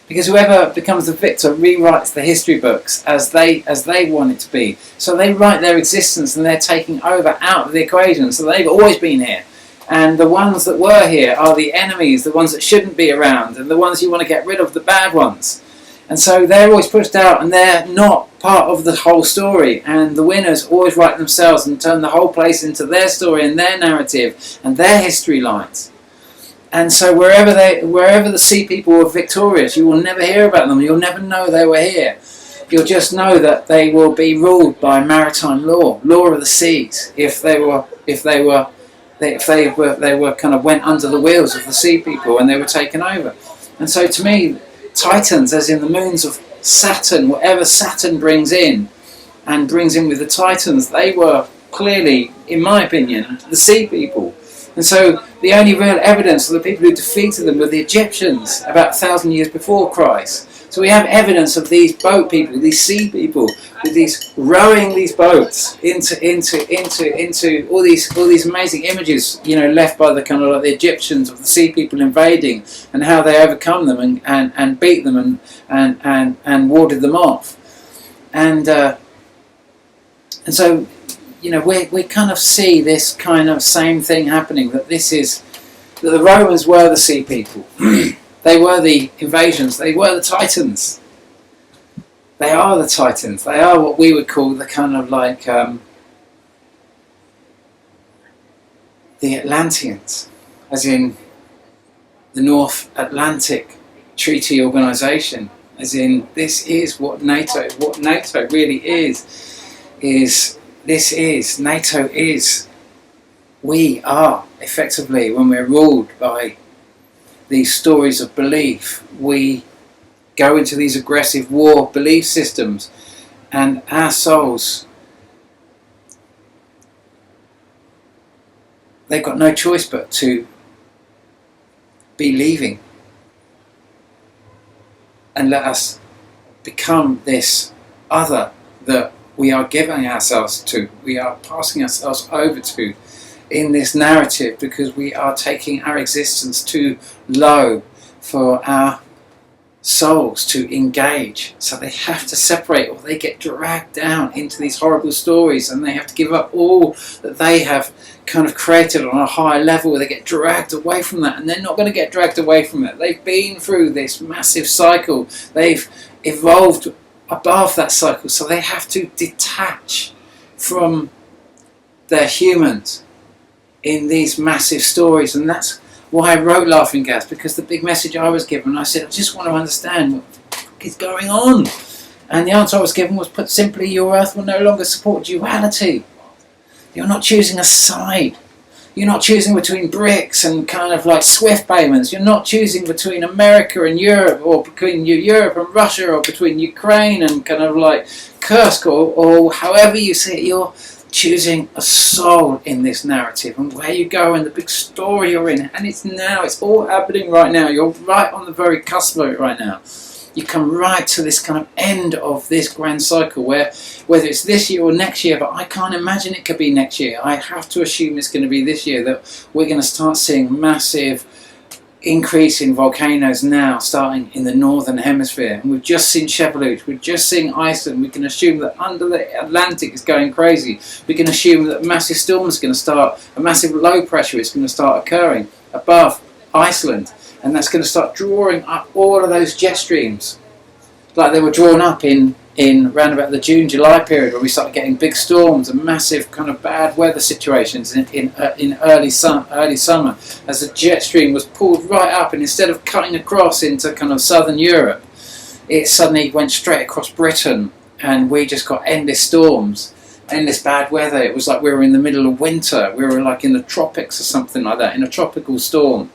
Because whoever becomes the victor rewrites the history books as they want it to be. So they write their existence and they're taking over out of the equation. So they've always been here. And the ones that were here are the enemies, the ones that shouldn't be around, and the ones you want to get rid of, the bad ones. And so they're always pushed out and they're not part of the whole story. And the winners always write themselves and turn the whole place into their story and their narrative and their history lines. And so wherever the sea people were victorious, you will never hear about them. You'll never know they were here. You'll just know that they will be ruled by maritime law of the seas. If they were kind of went under the wheels of the sea people and they were taken over. And so to me, Titans, as in the moons of Saturn, whatever Saturn brings in, and brings in with the Titans, they were clearly, in my opinion, the sea people. And so the only real evidence of the people who defeated them were the Egyptians about 1,000 years before Christ. So we have evidence of these boat people, these sea people, with these rowing these boats into all these amazing images, left by the kind of like the Egyptians of the sea people invading and how they overcome them and beat them and warded them off. And so we kind of see this kind of same thing happening, that the Romans were the sea people. They were the invasions. They were the Titans. They are the Titans. They are what we would call the kind of like the Atlanteans, as in the North Atlantic Treaty Organization, as in this is what NATO really is NATO is. We are effectively, when we're ruled by these stories of belief, we go into these aggressive war belief systems, and our souls, they've got no choice but to be leaving and let us become this other that we are giving ourselves to, we are passing ourselves over to in this narrative, because we are taking our existence too low for our souls to engage. So they have to separate, or they get dragged down into these horrible stories, and they have to give up all that they have kind of created on a higher level. They get dragged away from that, and they're not going to get dragged away from it. They've been through this massive cycle. They've evolved above that cycle, so they have to detach from their humans in these massive stories. And that's why I wrote Laughing Gas, because the big message I was given, I said, I just want to understand what the fuck is going on. And the answer I was given was, put simply, your Earth will no longer support duality. You're not choosing a side. You're not choosing between BRICS and kind of like SWIFT payments. You're not choosing between America and Europe, or between Europe and Russia, or between Ukraine and kind of like Kursk, or however you see it. You're choosing a soul in this narrative, and where you go and the big story you're in. And it's now, it's all happening right now. You're right on the very cusp of it right now. You come right to this kind of end of this grand cycle, where whether it's this year or next year, but I can't imagine it could be next year. I have to assume it's going to be this year, that we're going to start seeing massive increase in volcanoes now, starting in the northern hemisphere. And we've just seen Geopolitics, we've just seen Iceland. We can assume that under the Atlantic is going crazy. We can assume that massive storms are going to start, a massive low pressure is going to start occurring above Iceland. And that's going to start drawing up all of those jet streams, like they were drawn up in around about the June-July period, where we started getting big storms and massive kind of bad weather situations in early summer, as the jet stream was pulled right up, and instead of cutting across into kind of southern Europe, it suddenly went straight across Britain, and we just got endless storms, endless bad weather. It was like we were in the middle of winter. We were like in the tropics or something like that, in a tropical storm.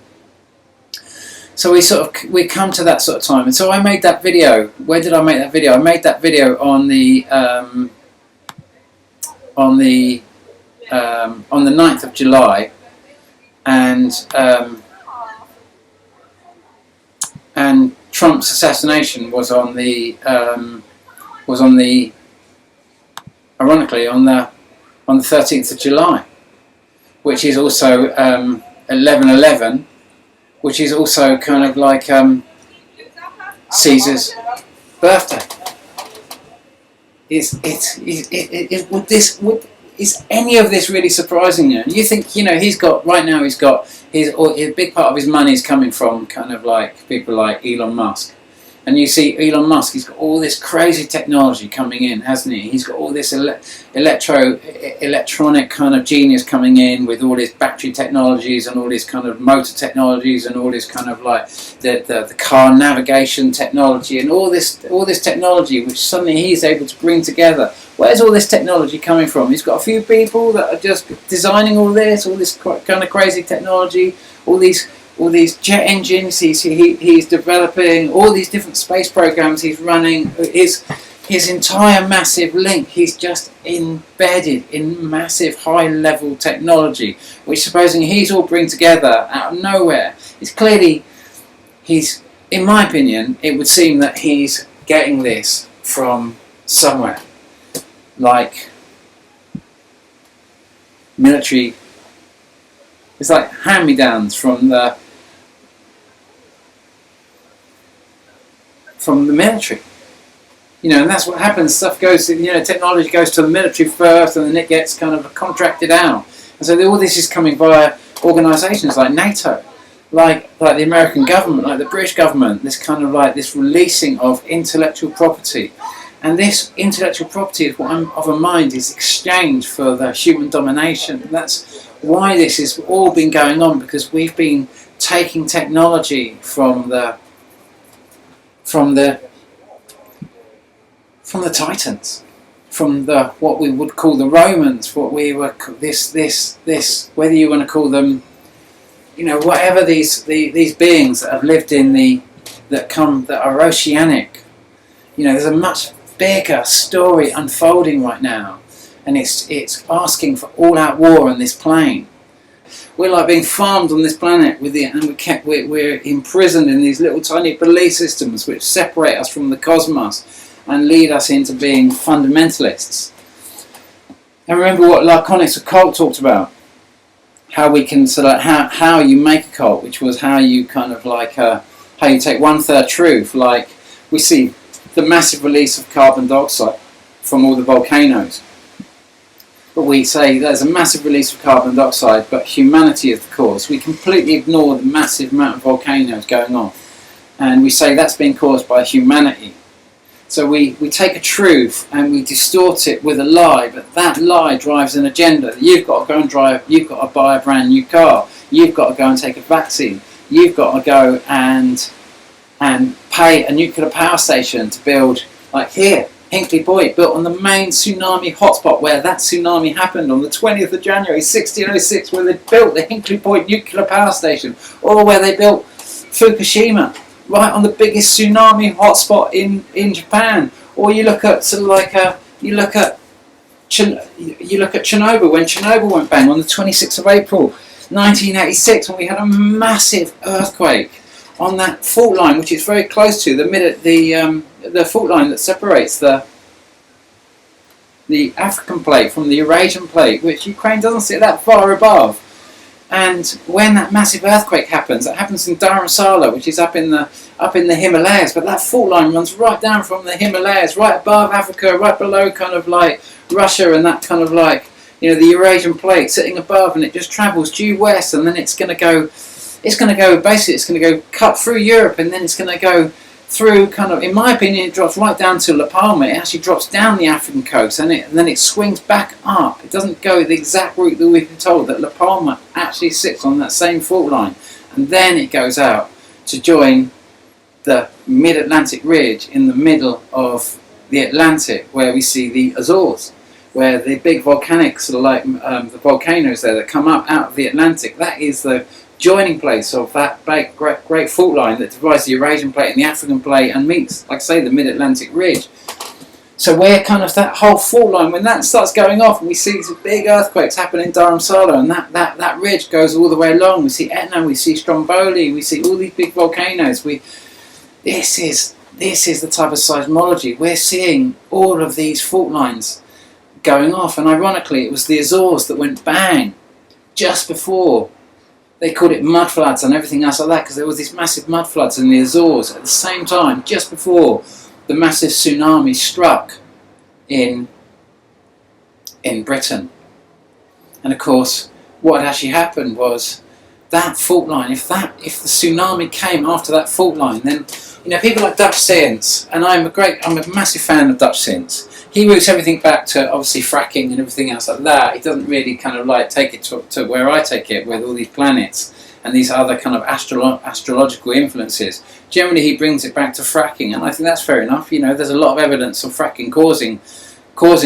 So we come to that sort of time, and so I made that video. Where did I make that video? I made that video on the 9th of July, and Trump's assassination was on the ironically on the 13th of July, which is also 11/11, which is also kind of like Caesar's birthday. Is any of this really surprising you? You think, he's got a big part of his money is coming from kind of like people like Elon Musk. And you see Elon Musk, he's got all this crazy technology coming in, hasn't he? He's got all this electronic kind of genius coming in with all his battery technologies and all this kind of motor technologies and all this kind of like the car navigation technology and all this technology which suddenly he's able to bring together. Where's all this technology coming from? He's got a few people that are just designing all this kind of crazy technology, all these jet engines he's developing, all these different space programs he's running, his entire massive link. He's just embedded in massive high-level technology, which supposing he's all bring together out of nowhere. It's clearly, in my opinion, it would seem that he's getting this from somewhere, like military. It's like hand-me-downs from the military, and that's what happens. Stuff goes, technology goes to the military first, and then it gets kind of contracted out. And so all this is coming via organisations like NATO, like the American government, like the British government. This kind of like this releasing of intellectual property, and this intellectual property is what I'm of a mind is exchanged for the human domination. And that's why this has all been going on, because we've been taking technology from the Titans, from what we would call the Romans, what we were this whether you want to call them, whatever these beings that have lived that are oceanic. There's a much bigger story unfolding right now, and it's asking for all-out war on this plane. We're like being farmed on this planet we're imprisoned in these little tiny belief systems which separate us from the cosmos and lead us into being fundamentalists. And remember what Laconics occult talked about, how we can how you make a cult, which was how you kind of like how you take 1/3 truth, like we see the massive release of carbon dioxide from all the volcanoes. But we say there's a massive release of carbon dioxide, but humanity is the cause. We completely ignore the massive amount of volcanoes going on. And we say that's being caused by humanity. So we take a truth and we distort it with a lie, but that lie drives an agenda. You've got to go and you've got to buy a brand new car, you've got to go and take a vaccine, you've got to go and pay a nuclear power station to build, like here, Hinkley Point, built on the main tsunami hotspot where that tsunami happened on the 20th of January 1606, where they built the Hinkley Point nuclear power station, or where they built Fukushima, right on the biggest tsunami hotspot in Japan. Or you look at you look at Chernobyl, when Chernobyl went bang on the 26th of April 1986, when we had a massive earthquake on that fault line, which is very close to the fault line that separates the African plate from the Eurasian plate, which Ukraine doesn't sit that far above. And when that massive earthquake happens, it happens in Dharamsala, which is up in the Himalayas. But that fault line runs right down from the Himalayas, right above Africa, right below kind of like Russia, and that kind of like the Eurasian plate sitting above, and it just travels due west, and then it's going to go cut through Europe, and then it's going to go through kind of, in my opinion, it drops right down to La Palma. It actually drops down the African coast, and then it swings back up. It doesn't go the exact route that we've been told, that La Palma actually sits on that same fault line, and then it goes out to join the mid-Atlantic ridge in the middle of the Atlantic, where we see the Azores, where the big volcanic sort of like the volcanoes there that come up out of the Atlantic. That is the joining place of that great fault line that divides the Eurasian plate and the African plate and meets, like I say, the mid-Atlantic ridge. So we're kind of that whole fault line, when that starts going off and we see these big earthquakes happen in Dharamsala, and that ridge goes all the way along. We see Etna, we see Stromboli, we see all these big volcanoes. This is the type of seismology. We're seeing all of these fault lines going off, and ironically it was the Azores that went bang just before. They called it mud floods and everything else like that, because there was these massive mud floods in the Azores at the same time, just before the massive tsunami struck in Britain. And of course, what had actually happened was that fault line. If the tsunami came after that fault line, then people like Dutch Science, and I'm a massive fan of Dutch Science. He roots everything back to obviously fracking and everything else like that. He doesn't really kind of like take it to where I take it, with all these planets and these other kind of astrological influences. Generally, he brings it back to fracking, and I think that's fair enough. There's a lot of evidence of fracking causing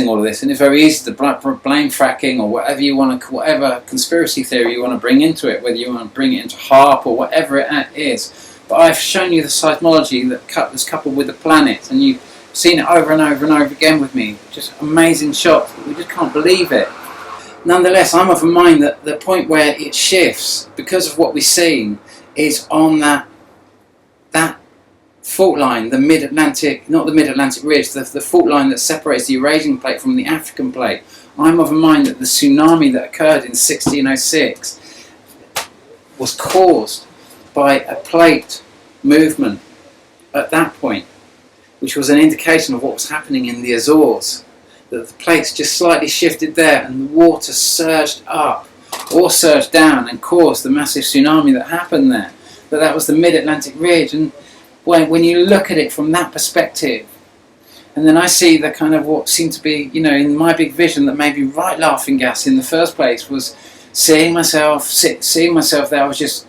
all of this, and it's very easy to blame fracking or whatever you want to, whatever conspiracy theory you want to bring into it, whether you want to bring it into HARP or whatever it is. But I've shown you the seismology that's coupled with the planets, and you've seen it over and over and over again with me. Just amazing shots. We just can't believe it. Nonetheless, I'm of a mind that the point where it shifts, because of what we've seen, is on that fault line, the mid-Atlantic, not the mid-Atlantic ridge, the fault line that separates the Eurasian plate from the African plate. I'm of a mind that the tsunami that occurred in 1606 was caused by a plate movement at that point, which was an indication of what was happening in the Azores, that the plates just slightly shifted there and the water surged up or surged down and caused the massive tsunami that happened there. That was the mid-Atlantic ridge. And when you look at it from that perspective, and then I see the kind of what seemed to be, in my big vision, that made me right laughing gas in the first place, was seeing myself there. I was just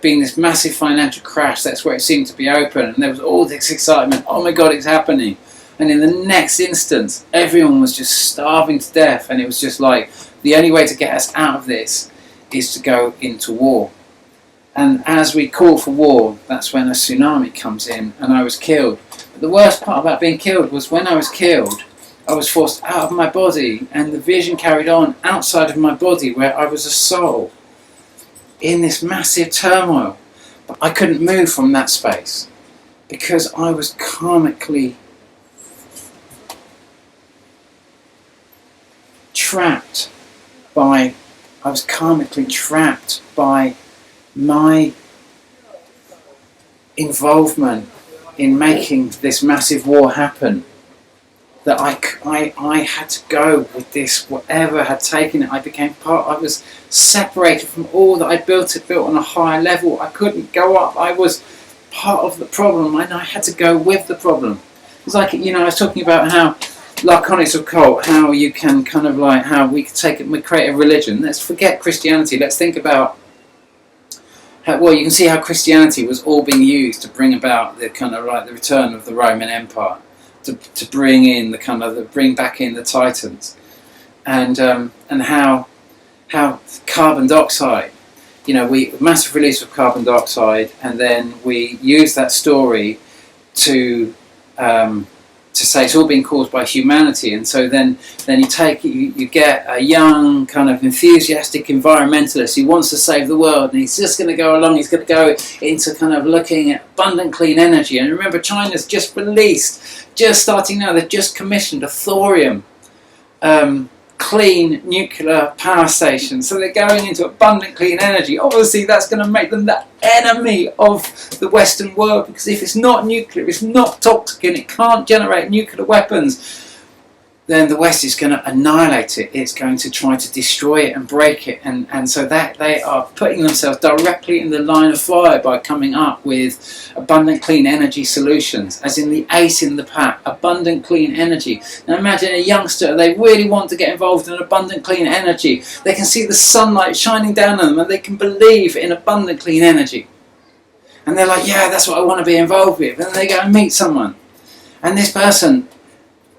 being this massive financial crash. That's where it seemed to be open, and there was all this excitement. Oh my God, it's happening! And in the next instant, everyone was just starving to death, and it was just like, the only way to get us out of this is to go into war. And as we call for war, that's when a tsunami comes in, and I was killed. But the worst part about being killed was when I was killed, I was forced out of my body, and the vision carried on outside of my body, where I was a soul in this massive turmoil. But I couldn't move from that space because I was karmically trapped by my involvement in making this massive war happen. That I had to go with this, whatever had taken it. I became part. I was separated from all that I built on a higher level. I couldn't go up. I was part of the problem, and I had to go with the problem. It's like, I was talking about how Laconics occult, how you can kind of like, how we could take it, we create a religion. Let's forget Christianity. Let's think about how, you can see how Christianity was all being used to bring about the kind of like the return of the Roman Empire, to bring in the kind of bring back in the Titans, and how carbon dioxide, we massive release of carbon dioxide, and then we use that story to say it's all been caused by humanity. And so then you get a young kind of enthusiastic environmentalist who wants to save the world, and he's just going to go along, he's going to go into kind of looking at abundant clean energy. And remember, China's just starting now, they've just commissioned a thorium clean nuclear power station, so they're going into abundant clean energy. Obviously that's going to make them the enemy of the Western world, because if it's not nuclear, it's not toxic, and it can't generate nuclear weapons, then the West is going to annihilate it. It's going to try to destroy it and break it, and so that they are putting themselves directly in the line of fire by coming up with abundant clean energy solutions, as in the ace in the pack, abundant clean energy. Now imagine a youngster, they really want to get involved in abundant clean energy. They can see the sunlight shining down on them, and they can believe in abundant clean energy. And they're like, yeah, that's what I want to be involved with. And then they go and meet someone, and this person,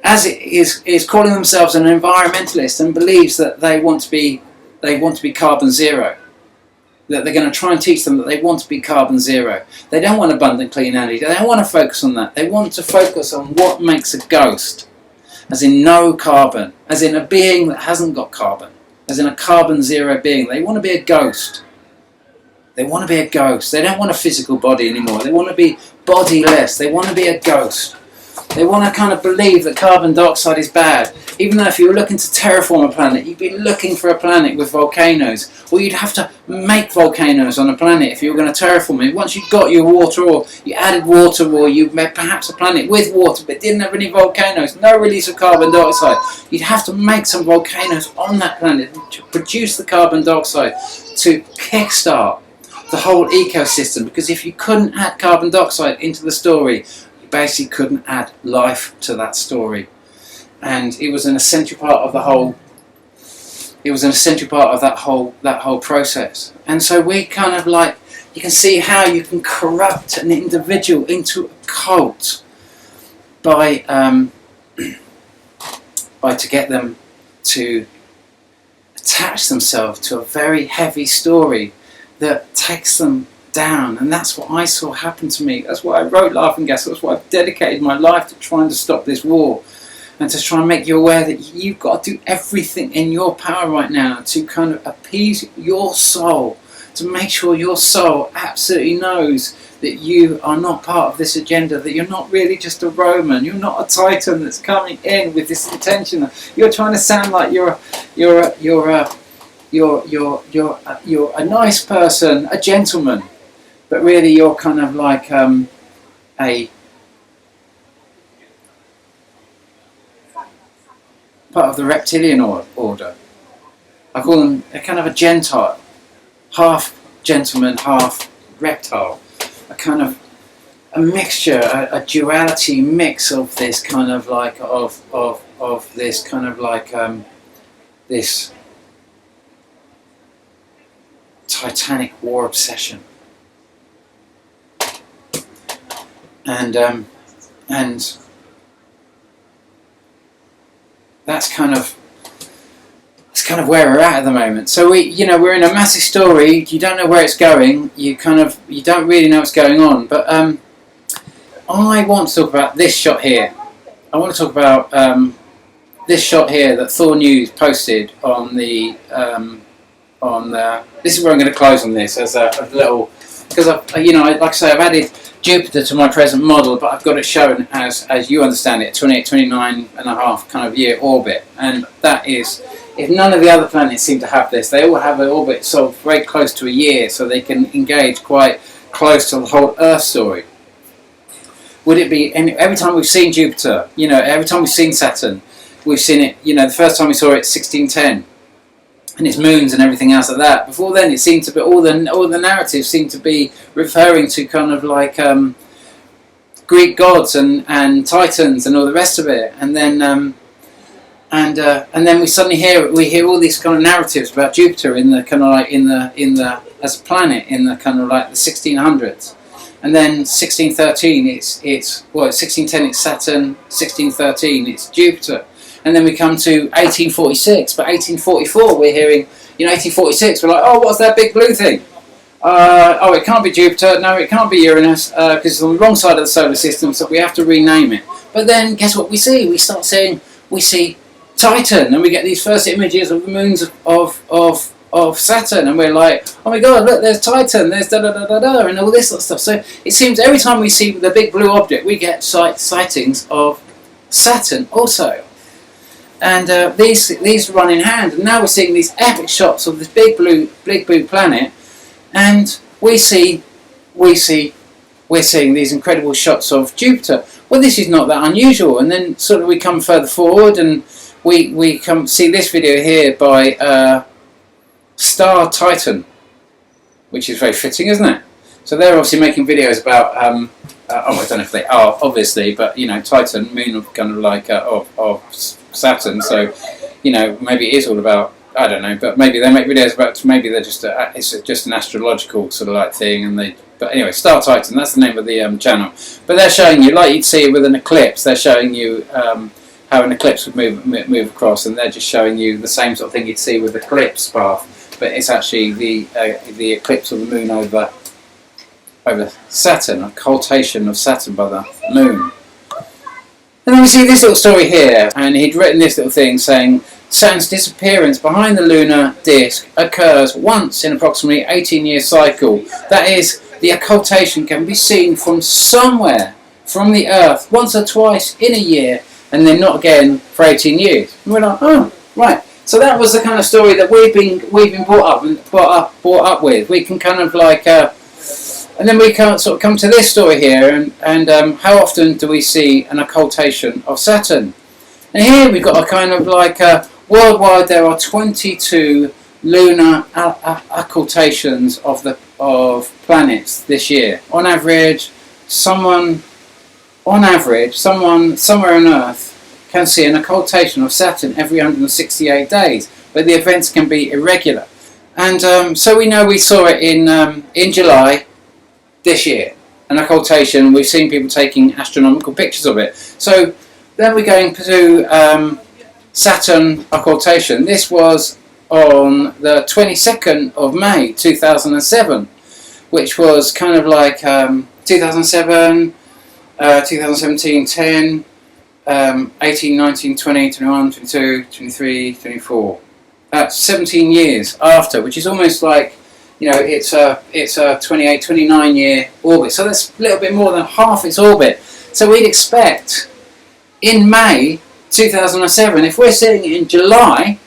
as it is calling themselves an environmentalist, and believes that they want to be carbon zero. That they're going to try and teach them that they want to be carbon zero. They don't want abundant clean energy. They don't want to focus on that. They want to focus on what makes a ghost. as in no carbon, as in a being that hasn't got carbon, as in a carbon zero being. They want to be a ghost. They want to be a ghost. They don't want a physical body anymore. They want to be bodiless. They want to be a ghost. They want to kind of believe that carbon dioxide is bad. Even though if you were looking to terraform a planet, you'd be looking for a planet with volcanoes. Or you'd have to make volcanoes on a planet if you were going to terraform it. Once you got your water ore, you added water ore, you made perhaps a planet with water but didn't have any volcanoes, no release of carbon dioxide. You'd have to make some volcanoes on that planet to produce the carbon dioxide to kickstart the whole ecosystem, because if you couldn't add carbon dioxide into the story, you basically couldn't add life to that story. And it was an essential part of the whole. It was an essential part of that whole process. And so we kind of like, you can see how you can corrupt an individual into a cult by to get them to attach themselves to a very heavy story that takes them down. And that's what I saw happen to me. That's why I wrote Laughing Gas. That's why I've dedicated my life to trying to stop this war, and to try and make you aware that you've got to do everything in your power right now to kind of appease your soul, to make sure your soul absolutely knows that you are not part of this agenda, that you're not really just a Roman, you're not a Titan that's coming in with this intention. You're trying to sound like you're a nice person, a gentleman, but really you're kind of like a part of the reptilian order. I call them a kind of a Gentile, half gentleman, half reptile, a kind of a mixture, a duality mix of this kind of like of this kind of like this titanic war obsession, and that's kind of where we're at the moment. So we're in a massive story. You don't know where it's going. You don't really know what's going on. But I want to talk about this shot here. I want to talk about this shot here that Thor News posted on the. This is where I'm going to close on this as a little, because like I say, I've added Jupiter to my present model, but I've got it shown as you understand it, 29 and a half kind of year orbit, and that is, if none of the other planets seem to have this, they all have an orbit sort of very close to a year, so they can engage quite close to the whole Earth story. Would it be, every time we've seen Jupiter, every time we've seen Saturn, we've seen it, the first time we saw it 1610, and its moons and everything else like that. Before then, it seemed to be all the narratives seemed to be referring to kind of like Greek gods and Titans and all the rest of it. And then we suddenly hear all these kind of narratives about Jupiter in the kind of like in the as a planet in the kind of like the 1600s. And then 1613, it's 1610 it's Saturn, 1613 it's Jupiter. And then we come to 1846, but 1844 we're hearing, 1846 we're like, oh, what's that big blue thing? Oh, it can't be Jupiter, no, it can't be Uranus, because it's on the wrong side of the solar system, so we have to rename it. But then, guess what we see? We see Titan, and we get these first images of the moons of Saturn, and we're like, oh my god, look, there's Titan, there's da-da-da-da-da, and all this sort of stuff. So it seems every time we see the big blue object, we get sightings of Saturn also. And these run in hand, and now we're seeing these epic shots of this big blue planet, and we're seeing these incredible shots of Jupiter. Well, this is not that unusual. And then sort of we come further forward, and we come see this video here by Star Titan, which is very fitting, isn't it? So they're obviously making videos about I don't know if they are obviously, but Titan, moon of kind of like of Saturn, so maybe it is all about, I don't know, but maybe they make videos about, maybe they're just it's just an astrological sort of like thing, and but anyway, Star Titan, that's the name of the channel. But they're showing you, like you'd see with an eclipse, they're showing you how an eclipse would move across, and they're just showing you the same sort of thing you'd see with the eclipse path, but it's actually the eclipse of the moon over Saturn, occultation of Saturn by the moon. And then we see this little story here, and he'd written this little thing saying, Saturn's disappearance behind the lunar disk occurs once in approximately 18-year cycle. That is, the occultation can be seen from somewhere from the Earth once or twice in a year, and then not again for 18 years. And we're like, oh, right. So that was the kind of story that we've been brought up with. We can kind of like, and then we can sort of come to this story here, and how often do we see an occultation of Saturn? And here we've got a kind of like worldwide. There are 22 lunar occultations of planets this year. On average, someone somewhere on Earth can see an occultation of Saturn every 168 days, but the events can be irregular. And so we know we saw it in July this year, an occultation. We've seen people taking astronomical pictures of it. So then we're going to Saturn occultation. This was on the 22nd of May 2007, which was kind of like 2007, 2017, 10, 18, 19, 20, 21, 22, 23, 24. That's 17 years after, which is almost like, you know, it's a 28, 29 year orbit. So that's a little bit more than half its orbit. So we'd expect in May 2007, if we're seeing it in July,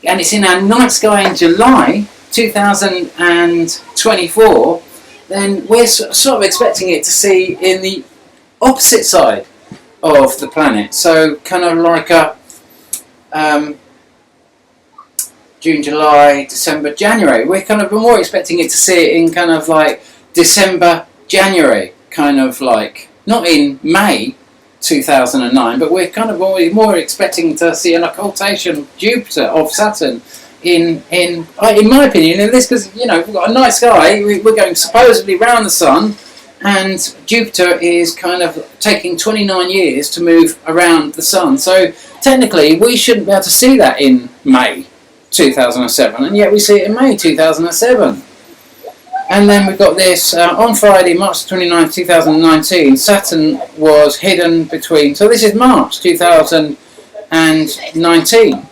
and it's in our night sky in July 2024, then we're sort of expecting it to see in the opposite side of the planet. So kind of like a June, July, December, January. We're kind of more expecting it to see it in kind of like December, January, kind of like, not in May 2009, but we're kind of more expecting to see an occultation of Jupiter, of Saturn, in my opinion, in this, because, you know, we've got a night sky, we're going supposedly round the sun, and Jupiter is kind of taking 29 years to move around the sun. So technically we shouldn't be able to see that in May 2007, and yet we see it in May 2007. And then we've got this, on Friday, March 29, 2019, Saturn was hidden between, so this is March 2019.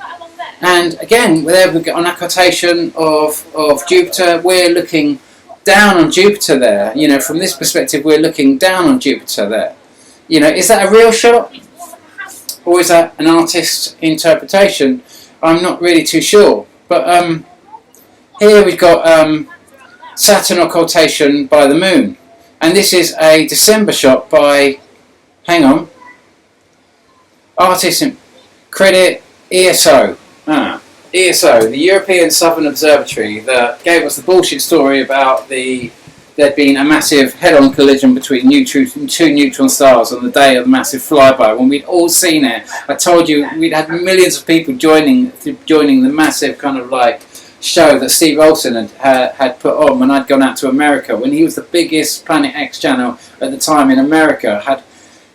And again, there we've got an occultation of Jupiter. We're looking down on Jupiter there. You know, from this perspective, we're looking down on Jupiter there. You know, is that a real shot? Or is that an artist's interpretation? I'm not really too sure. But here we've got Saturn occultation by the moon. And this is a December shot by, hang on, artist credit ESO. ESO, the European Southern Observatory, that gave us the bullshit story about there'd been a massive head-on collision between two neutron stars on the day of the massive flyby, when we'd all seen it. I told you we'd had millions of people joining the massive kind of like show that Steve Olsen had put on when I'd gone out to America, when he was the biggest Planet X channel at the time in America,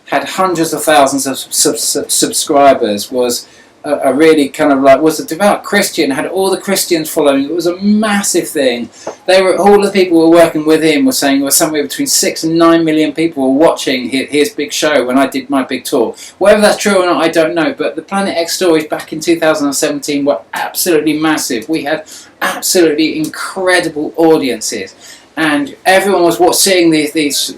had hundreds of thousands of subscribers, was a really kind of like, was a devout Christian, had all the Christians following. It was a massive thing. All the people who were working with him were saying it was somewhere between 6 and 9 million people were watching his big show when I did my big tour. Whether that's true or not, I don't know, but the Planet X stories back in 2017 were absolutely massive. We had absolutely incredible audiences, and everyone was seeing these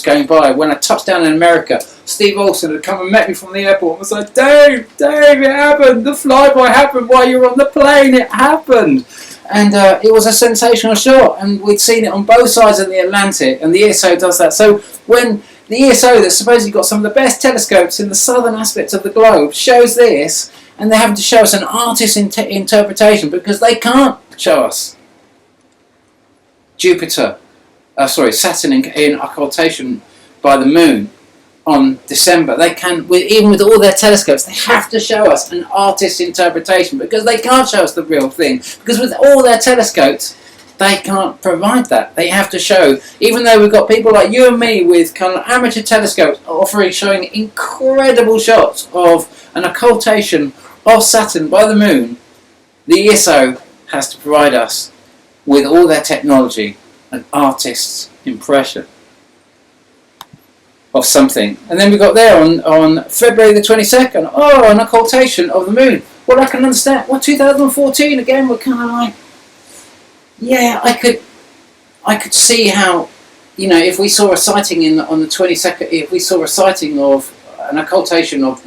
going by. When I touched down in America, Steve Olsen had come and met me from the airport and was like, Dave, it happened, the flyby happened while you were on the plane, it happened. And it was a sensational shot, and we'd seen it on both sides of the Atlantic, and the ESO does that. So when the ESO, that's supposedly got some of the best telescopes in the southern aspects of the globe, shows this, and they're having to show us an artist's interpretation, because they can't show us Saturn in occultation by the moon on December. They can, even with all their telescopes, they have to show us an artist's interpretation, because they can't show us the real thing, because with all their telescopes they can't provide that. They have to show, even though we've got people like you and me with kind of amateur telescopes showing incredible shots of an occultation of Saturn by the moon, the ESO has to provide us with all their technology an artist's impression. of something. And then we got there on February the 22nd, oh, an occultation of the moon. Well, I can understand. Well, 2014 again, we're kind of like, yeah, I could see how, you know, if we saw a sighting on the 22nd, if we saw a sighting of an occultation of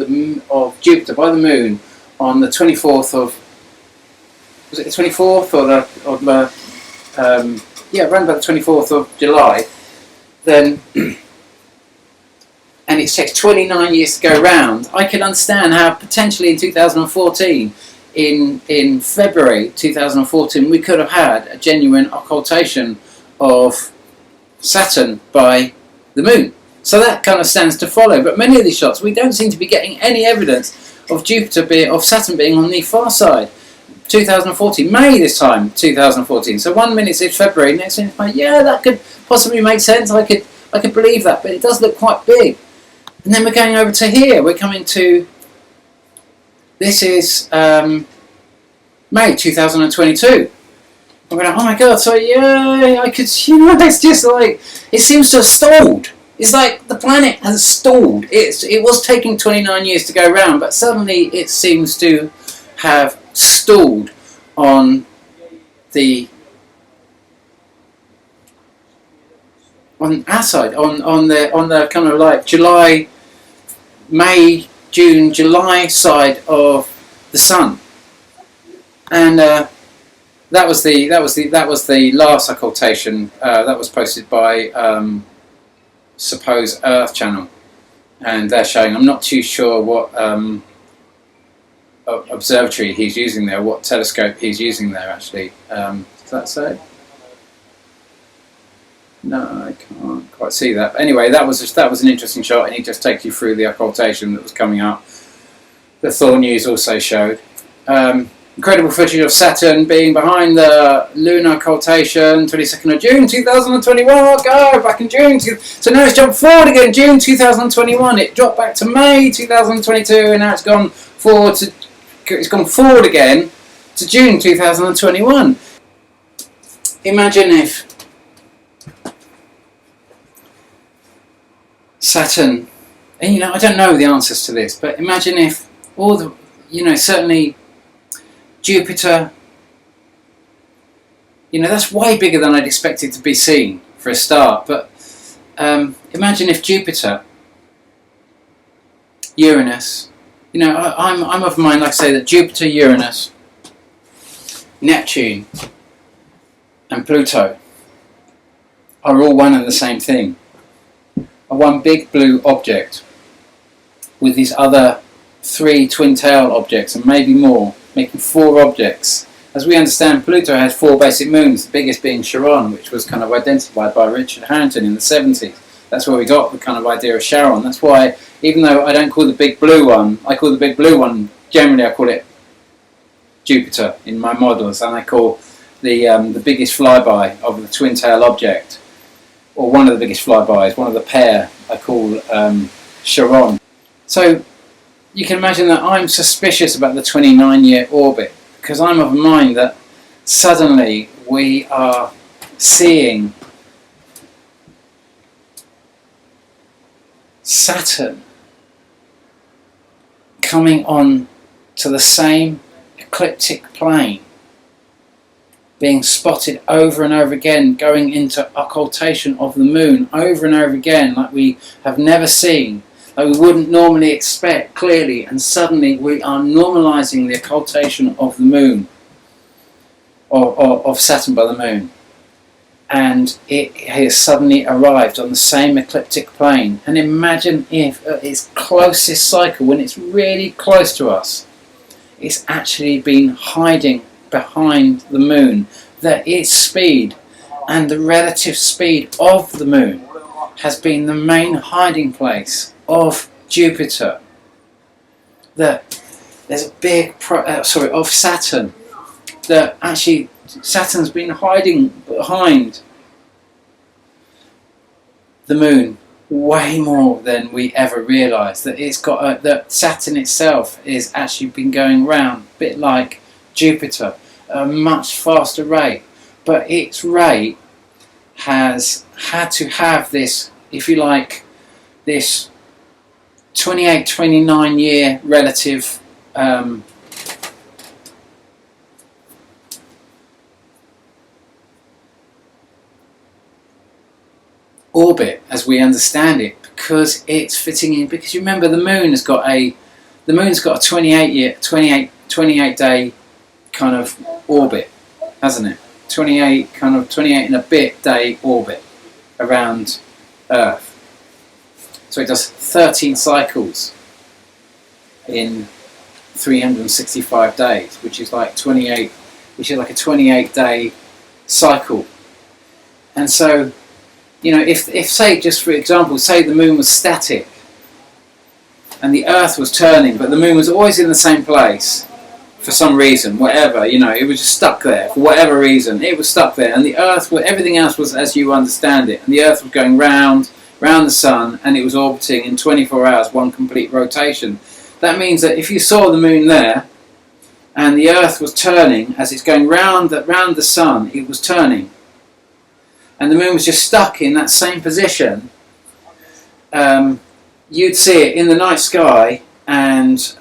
Jupiter by the moon on the 24th of, was it the 24th or the yeah, around about the 24th of July, then, and it takes 29 years to go round, I can understand how potentially in 2014, in February 2014, we could have had a genuine occultation of Saturn by the moon. So that kind of stands to follow. But many of these shots, we don't seem to be getting any evidence of Saturn being on the far side. 2014, May this time, 2014. So 1 minute it's February, next minute it's May. Yeah, that could possibly make sense. I could believe that, but it does look quite big. And then we're going over to here. We're coming to, this is May 2022. I'm going, oh my god, so yeah, I could, you know, it's just like, it seems to have stalled. It's like the planet has stalled. It was taking 29 years to go round, but suddenly it seems to have stalled on our side, on the kind of like July, May, June, July side of the sun, and that was the last occultation that was posted by Suppose Earth channel, and they're showing. I'm not too sure what observatory he's using there, what telescope he's using there actually. Does that say? No, I can't quite see that. But anyway, that was an interesting shot, and he just takes you through the occultation that was coming up. The Thor News also showed. Incredible footage of Saturn being behind the lunar occultation, 22nd of June 2021. Oh, go back in June. So now it's jumped forward again, June 2021. It dropped back to May 2022, and now it's gone forward again to June 2021. Imagine if Saturn, and you know, I don't know the answers to this, but imagine if all the, you know, certainly Jupiter, you know, that's way bigger than I'd expect it to be seen for a start, but imagine if Jupiter, Uranus, you know, I'm of mind, like I say, that Jupiter, Uranus, Neptune and Pluto are all one and the same thing, are one big blue object with these other 3 twin-tail objects and maybe more, making 4 objects. As we understand, Pluto has 4 basic moons, the biggest being Charon, which was kind of identified by Richard Harrington in the 70s. That's where we got the kind of idea of Charon. That's why, even though I don't call the big blue one, I call the big blue one, generally I call it Jupiter in my models, and I call the biggest flyby of the twin-tail object, or one of the biggest flybys, one of the pair, I call Charon. So you can imagine that I'm suspicious about the 29-year orbit, because I'm of mind that suddenly we are seeing Saturn coming on to the same ecliptic plane, being spotted over and over again, going into occultation of the moon over and over again, like we have never seen, like we wouldn't normally expect clearly, and suddenly we are normalizing the occultation of the moon, or of Saturn by the moon, and it has suddenly arrived on the same ecliptic plane. And imagine if at its closest cycle, when it's really close to us, it's actually been hiding behind the moon, that its speed and the relative speed of the moon has been the main hiding place of Jupiter, that there's a big of Saturn, that actually Saturn's been hiding behind the moon way more than we ever realised, that it's got that Saturn itself is actually been going round a bit like Jupiter at a much faster rate, but its rate has had to have this, if you like, this 28-29 year relative orbit as we understand it, because it's fitting in. Because you remember the moon's got a 28 day kind of orbit, hasn't it? 28 and a bit day orbit around Earth. So it does 13 cycles in 365 days, which is like a 28 day cycle. And so, you know, if say, just for example, say the moon was static and the Earth was turning, but the moon was always in the same place for some reason, whatever, you know, it was just stuck there for whatever reason, it was stuck there, and the Earth, everything else was as you understand it, and the Earth was going round the Sun, and it was orbiting in 24 hours, one complete rotation. That means that if you saw the moon there, and the Earth was turning, as it's going round the Sun, it was turning, and the moon was just stuck in that same position, you'd see it in the night sky, and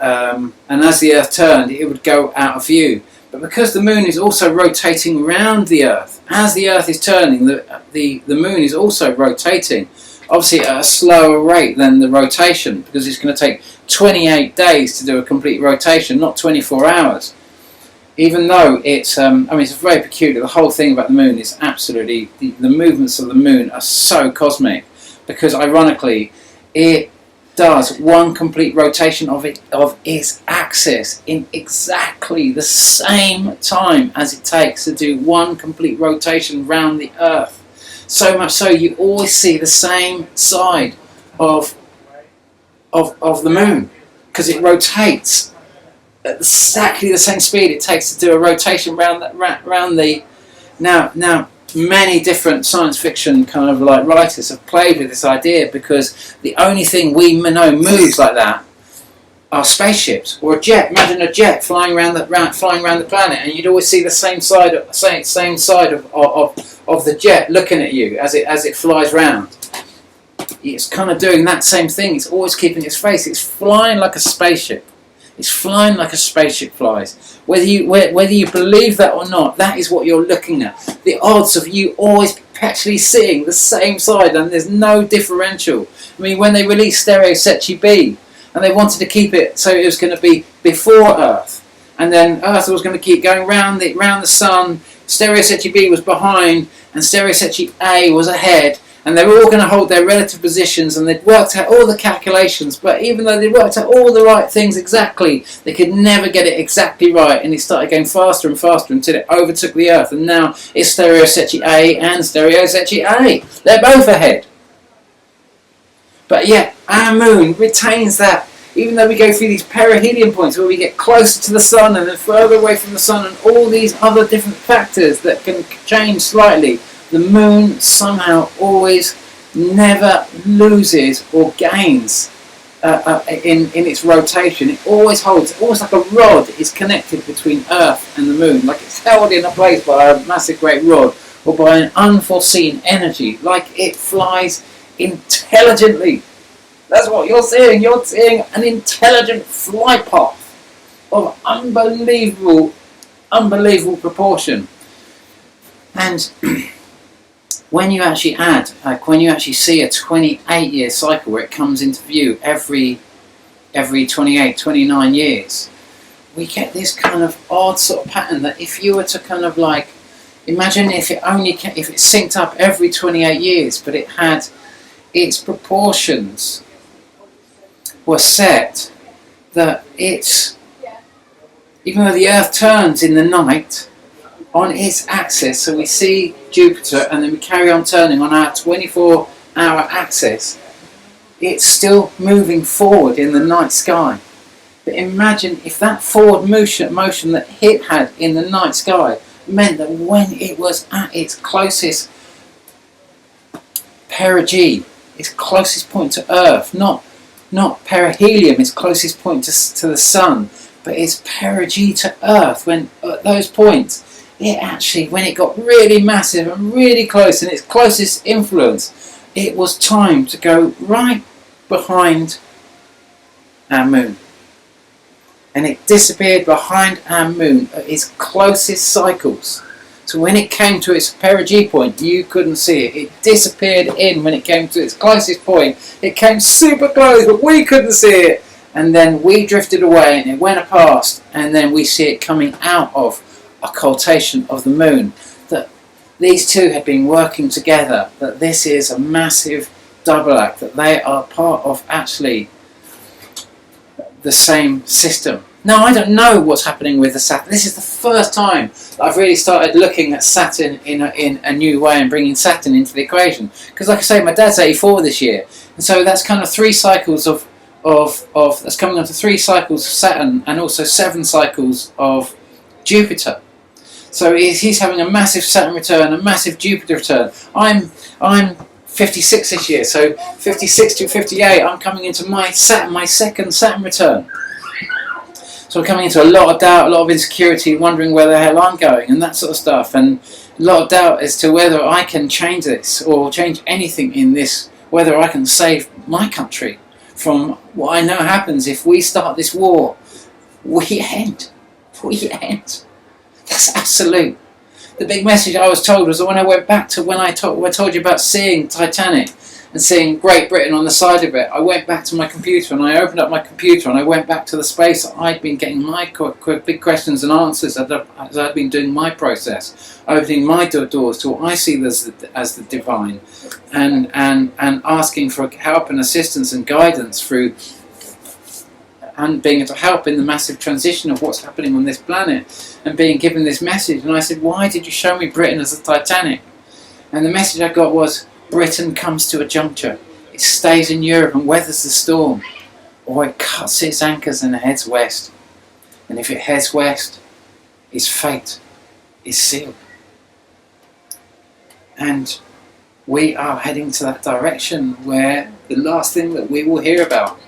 as the Earth turned, it would go out of view. But because the moon is also rotating around the Earth, as the Earth is turning, the moon is also rotating, obviously at a slower rate than the rotation, because it's going to take 28 days to do a complete rotation, not 24 hours. Even though it's, it's very peculiar. The whole thing about the moon is absolutely, the movements of the moon are so cosmic, because ironically, it does one complete rotation of its axis in exactly the same time as it takes to do one complete rotation round the Earth. So much so you always see the same side of the moon, because it rotates at exactly the same speed it takes to do a rotation round the. Now many different science fiction kind of like writers have played with this idea, because the only thing we know moves like that are spaceships or a jet. Imagine a jet flying around the planet, and you'd always see the same side of the jet looking at you as it flies round. It's kind of doing that same thing. It's always keeping its face. It's flying like a spaceship. It's flying like a spaceship flies. Whether you believe that or not, that is what you're looking at. The odds of you always perpetually seeing the same side, and there's no differential. I mean, when they released Stereo Secchi B, and they wanted to keep it so it was going to be before Earth, and then Earth was going to keep going round the Sun. Stereo Secchi B was behind, and Stereo Secchi A was ahead. And they were all going to hold their relative positions, and they'd worked out all the calculations, but even though they worked out all the right things exactly, they could never get it exactly right, and it started going faster and faster until it overtook the Earth, and now it's Stereo Secchi A and Stereo Secchi A. They're both ahead. But yet, our moon retains that, even though we go through these perihelion points where we get closer to the Sun and then further away from the Sun, and all these other different factors that can change slightly, the moon somehow always never loses or gains in its rotation. It always holds, almost like a rod is connected between Earth and the moon, like it's held in a place by a massive great rod or by an unforeseen energy, like it flies intelligently. That's what you're seeing. You're seeing an intelligent flight path of unbelievable proportion. And when you actually see a 28-year cycle where it comes into view every 28, 29 years, we get this kind of odd sort of pattern that if you were to kind of like, imagine if it synced up every 28 years, but it had its proportions were set that even though the Earth turns in the night on its axis, so we see Jupiter and then we carry on turning on our 24-hour axis, it's still moving forward in the night sky. But imagine if that forward motion that it had in the night sky meant that when it was at its closest perigee, its closest point to Earth, not perihelion, its closest point to the Sun, but its perigee to Earth, when at those points, it actually, when it got really massive and really close in its closest influence, it was time to go right behind our moon. And it disappeared behind our moon at its closest cycles. So when it came to its perigee point, you couldn't see it. It disappeared in when it came to its closest point. It came super close, but we couldn't see it. And then we drifted away and it went past. And then we see it coming out of occultation of the moon. That these two had been working together. That this is a massive double act. That they are part of actually the same system. Now, I don't know what's happening with the Saturn. This is the first time that I've really started looking at Saturn in a new way and bringing Saturn into the equation. Because, like I say, my dad's 84 this year, and so that's kind of 3 cycles of that's coming on to 3 cycles of Saturn and also 7 cycles of Jupiter. So he's having a massive Saturn return, a massive Jupiter return. I'm 56 this year, so 56 to 58, I'm coming into my second Saturn return. So I'm coming into a lot of doubt, a lot of insecurity, wondering where the hell I'm going and that sort of stuff, and a lot of doubt as to whether I can change this or change anything in this, whether I can save my country from what I know happens if we start this war. We end. That's absolute. The big message I was told was that when I went back to when I told you about seeing Titanic and seeing Great Britain on the side of it, I went back to my computer and I opened up my computer and I went back to the space that I'd been getting my big questions and answers as I'd been doing my process, opening my doors to what I see as the divine, and asking for help and assistance and guidance through, and being able to help in the massive transition of what's happening on this planet, and being given this message. And I said, why did you show me Britain as the Titanic? And the message I got was, Britain comes to a juncture. It stays in Europe and weathers the storm, or it cuts its anchors and heads west. And if it heads west, its fate is sealed. And we are heading to that direction where the last thing that we will hear about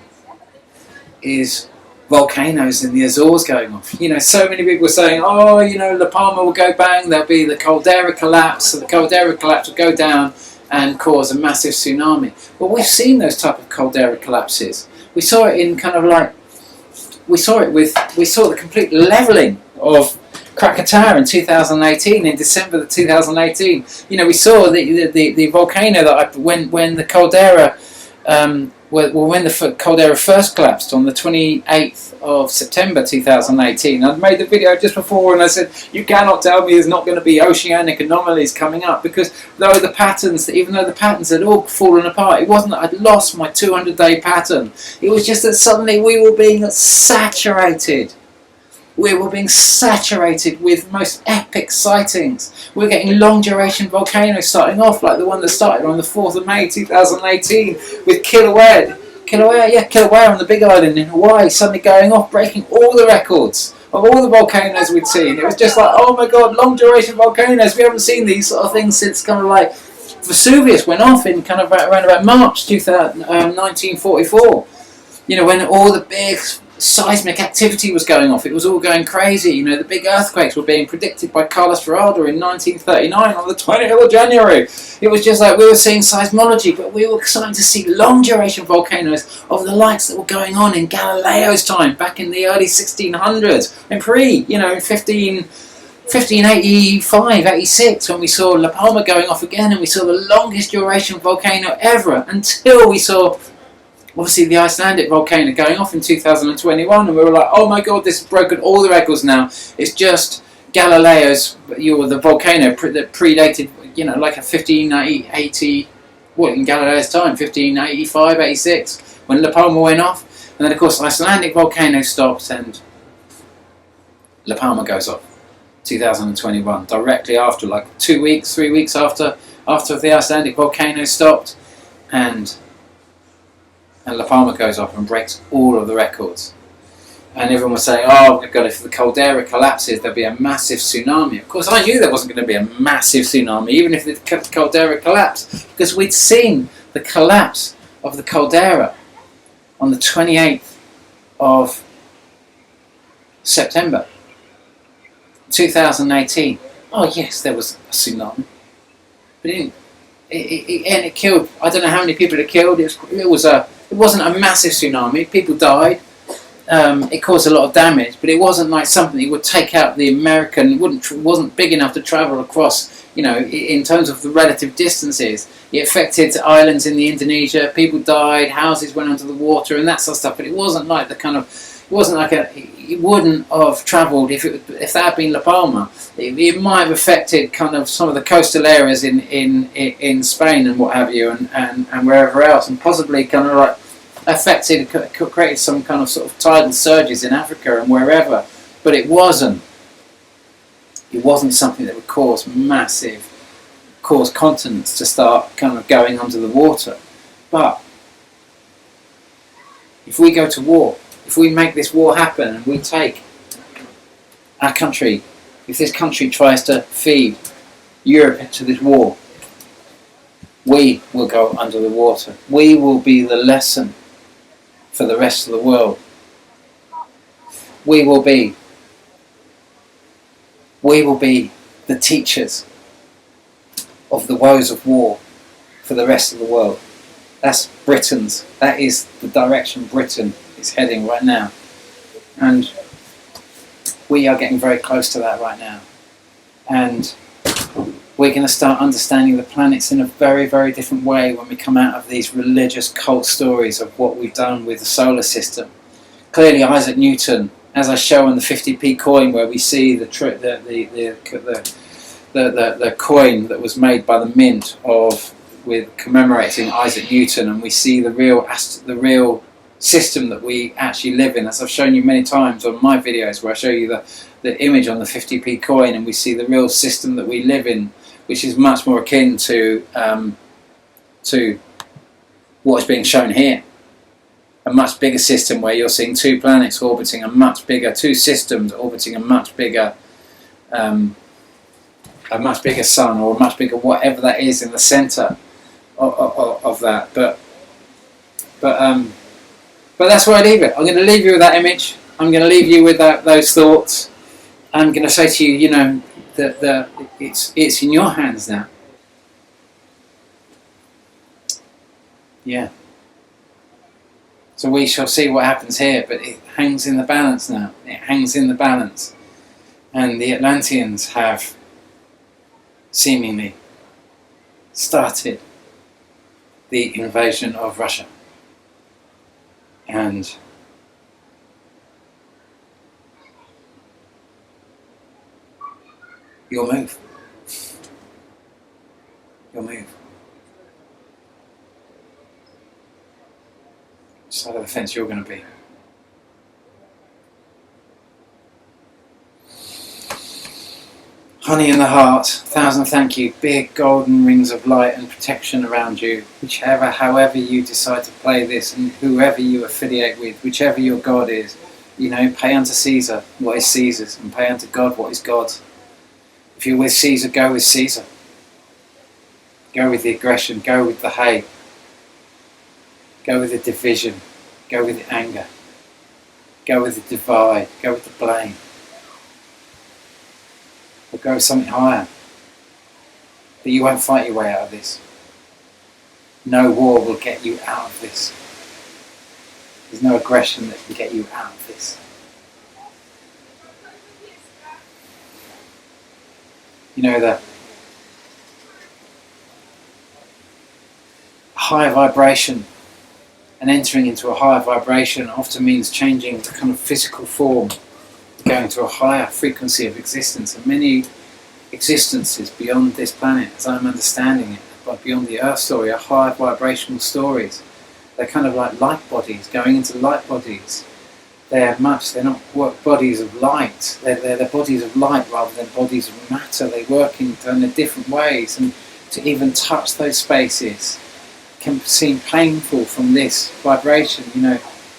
is volcanoes in the Azores going off. You know, so many people are saying, oh, you know, La Palma will go bang, there'll be the caldera collapse, so the caldera collapse will go down and cause a massive tsunami. Well, we've seen those type of caldera collapses. We saw it in kind of like, we saw the complete levelling of Krakatoa in 2018, in December of 2018. You know, we saw the volcano that when the caldera when the caldera first collapsed on the 28th of September 2018. I'd made the video just before and I said, you cannot tell me there's not going to be oceanic anomalies coming up, because even though the patterns had all fallen apart, it wasn't that I'd lost my 200-day pattern. It was just that suddenly we were being saturated. We were being saturated with most epic sightings. We were getting long-duration volcanoes starting off, like the one that started on the 4th of May 2018 with Kilauea on the Big Island in Hawaii, suddenly going off, breaking all the records of all the volcanoes we'd seen. It was just like, oh my god, long-duration volcanoes. We haven't seen these sort of things since kind of like Vesuvius went off in kind of around about March 1944. You know, when all the big seismic activity was going off, it was all going crazy. You know, the big earthquakes were being predicted by Carlos Ferrada in 1939 on the 20th of January. It was just like we were seeing seismology, but we were starting to see long duration volcanoes of the likes that were going on in Galileo's time back in the early 1600s and in 1585, 86, when we saw La Palma going off again, and we saw the longest duration volcano ever, until we saw obviously the Icelandic volcano going off in 2021, and we were like, oh my god, this has broken all the records now. It's just Galileo's, the volcano that predated, like a 1580, in Galileo's time, 1585, 86, when La Palma went off. And then of course the Icelandic volcano stops and La Palma goes off, 2021, directly after, like 3 weeks after the Icelandic volcano stopped, and La Palma goes off and breaks all of the records. And everyone was saying, oh my god, if the caldera collapses, there'll be a massive tsunami. Of course, I knew there wasn't going to be a massive tsunami, even if the caldera collapsed, because we'd seen the collapse of the caldera on the 28th of September 2018. Oh yes, there was a tsunami. But it killed, I don't know how many people it killed. It was a It wasn't a massive tsunami. People died. It caused a lot of damage, but it wasn't like something that would take out the American. It wasn't big enough to travel across. You know, in terms of the relative distances, it affected islands in the Indonesia. People died, houses went under the water, and that sort of stuff. But it wasn't like the kind of. It wasn't like it wouldn't have travelled if that had been La Palma. It might have affected kind of some of the coastal areas in Spain and what have you, and wherever else, and possibly kind of like affected, created some kind of sort of tidal surges in Africa and wherever. But it wasn't something that would cause continents to start kind of going under the water. But if we go to war, if we make this war happen and we take our country, if this country tries to feed Europe into this war, we will go under the water. We will be the lesson for the rest of the world. We will be the teachers of the woes of war for the rest of the world. That is the direction Britain is heading right now. And we are getting very close to that right now. And we're going to start understanding the planets in a very, very different way when we come out of these religious cult stories of what we've done with the solar system. Clearly, Isaac Newton, as I show on the 50p coin, where we see the coin that was made by the mint with commemorating Isaac Newton, and we see the real system that we actually live in, as I've shown you many times on my videos, where I show you the image on the 50p coin, and we see the real system that we live in, which is much more akin to what is being shown here. A much bigger system where you're seeing two planets orbiting two systems orbiting a much bigger sun, or a much bigger whatever that is in the centre of that. But that's where I leave it. I'm going to leave you with that image. I'm going to leave you with those thoughts. I'm going to say to you, that it's in your hands now. Yeah. So we shall see what happens here, but it hangs in the balance now. It hangs in the balance. And the Atlanteans have seemingly started the invasion of Russia. And you'll move. You'll move. Which side of the fence you're going to be. Honey in the heart, 1,000 thank you, big golden rings of light and protection around you, however you decide to play this, and whoever you affiliate with, whichever your God is, pay unto Caesar what is Caesar's, and pay unto God what is God's. If you're with Caesar, go with Caesar. Go with the aggression, go with the hate, go with the division, go with the anger, go with the divide, go with the blame. Or go with something higher. But you won't fight your way out of this. No war will get you out of this. There's no aggression that can get you out of this. The higher vibration and entering into a higher vibration often means changing the kind of physical form, going to a higher frequency of existence, and many existences beyond this planet, as I'm understanding it, but beyond the Earth story, are higher vibrational stories. They're kind of like light bodies, going into light bodies. They're not bodies of light, they're bodies of light rather than bodies of matter. They work in different ways, and to even touch those spaces can seem painful from this vibration.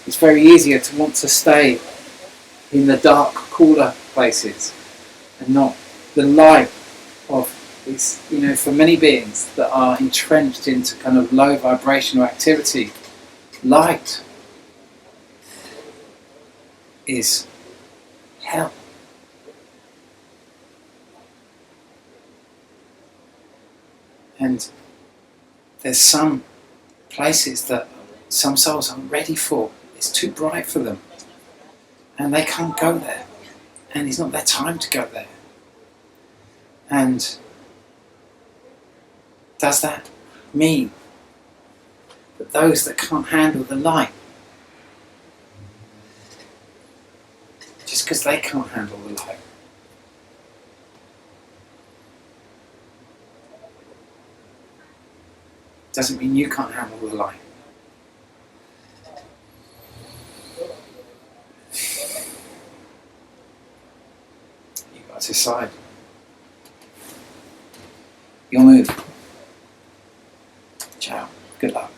It's very easier to want to stay in the dark, cooler places, and not the light of this, for many beings that are entrenched into kind of low vibrational activity. Light is hell. And there's some places that some souls aren't ready for. It's too bright for them. And they can't go there. And it's not their time to go there. And does that mean that those that can't handle the light, just because they can't handle the light, doesn't mean you can't handle the light? You've got to decide. Your move. Ciao. Good luck.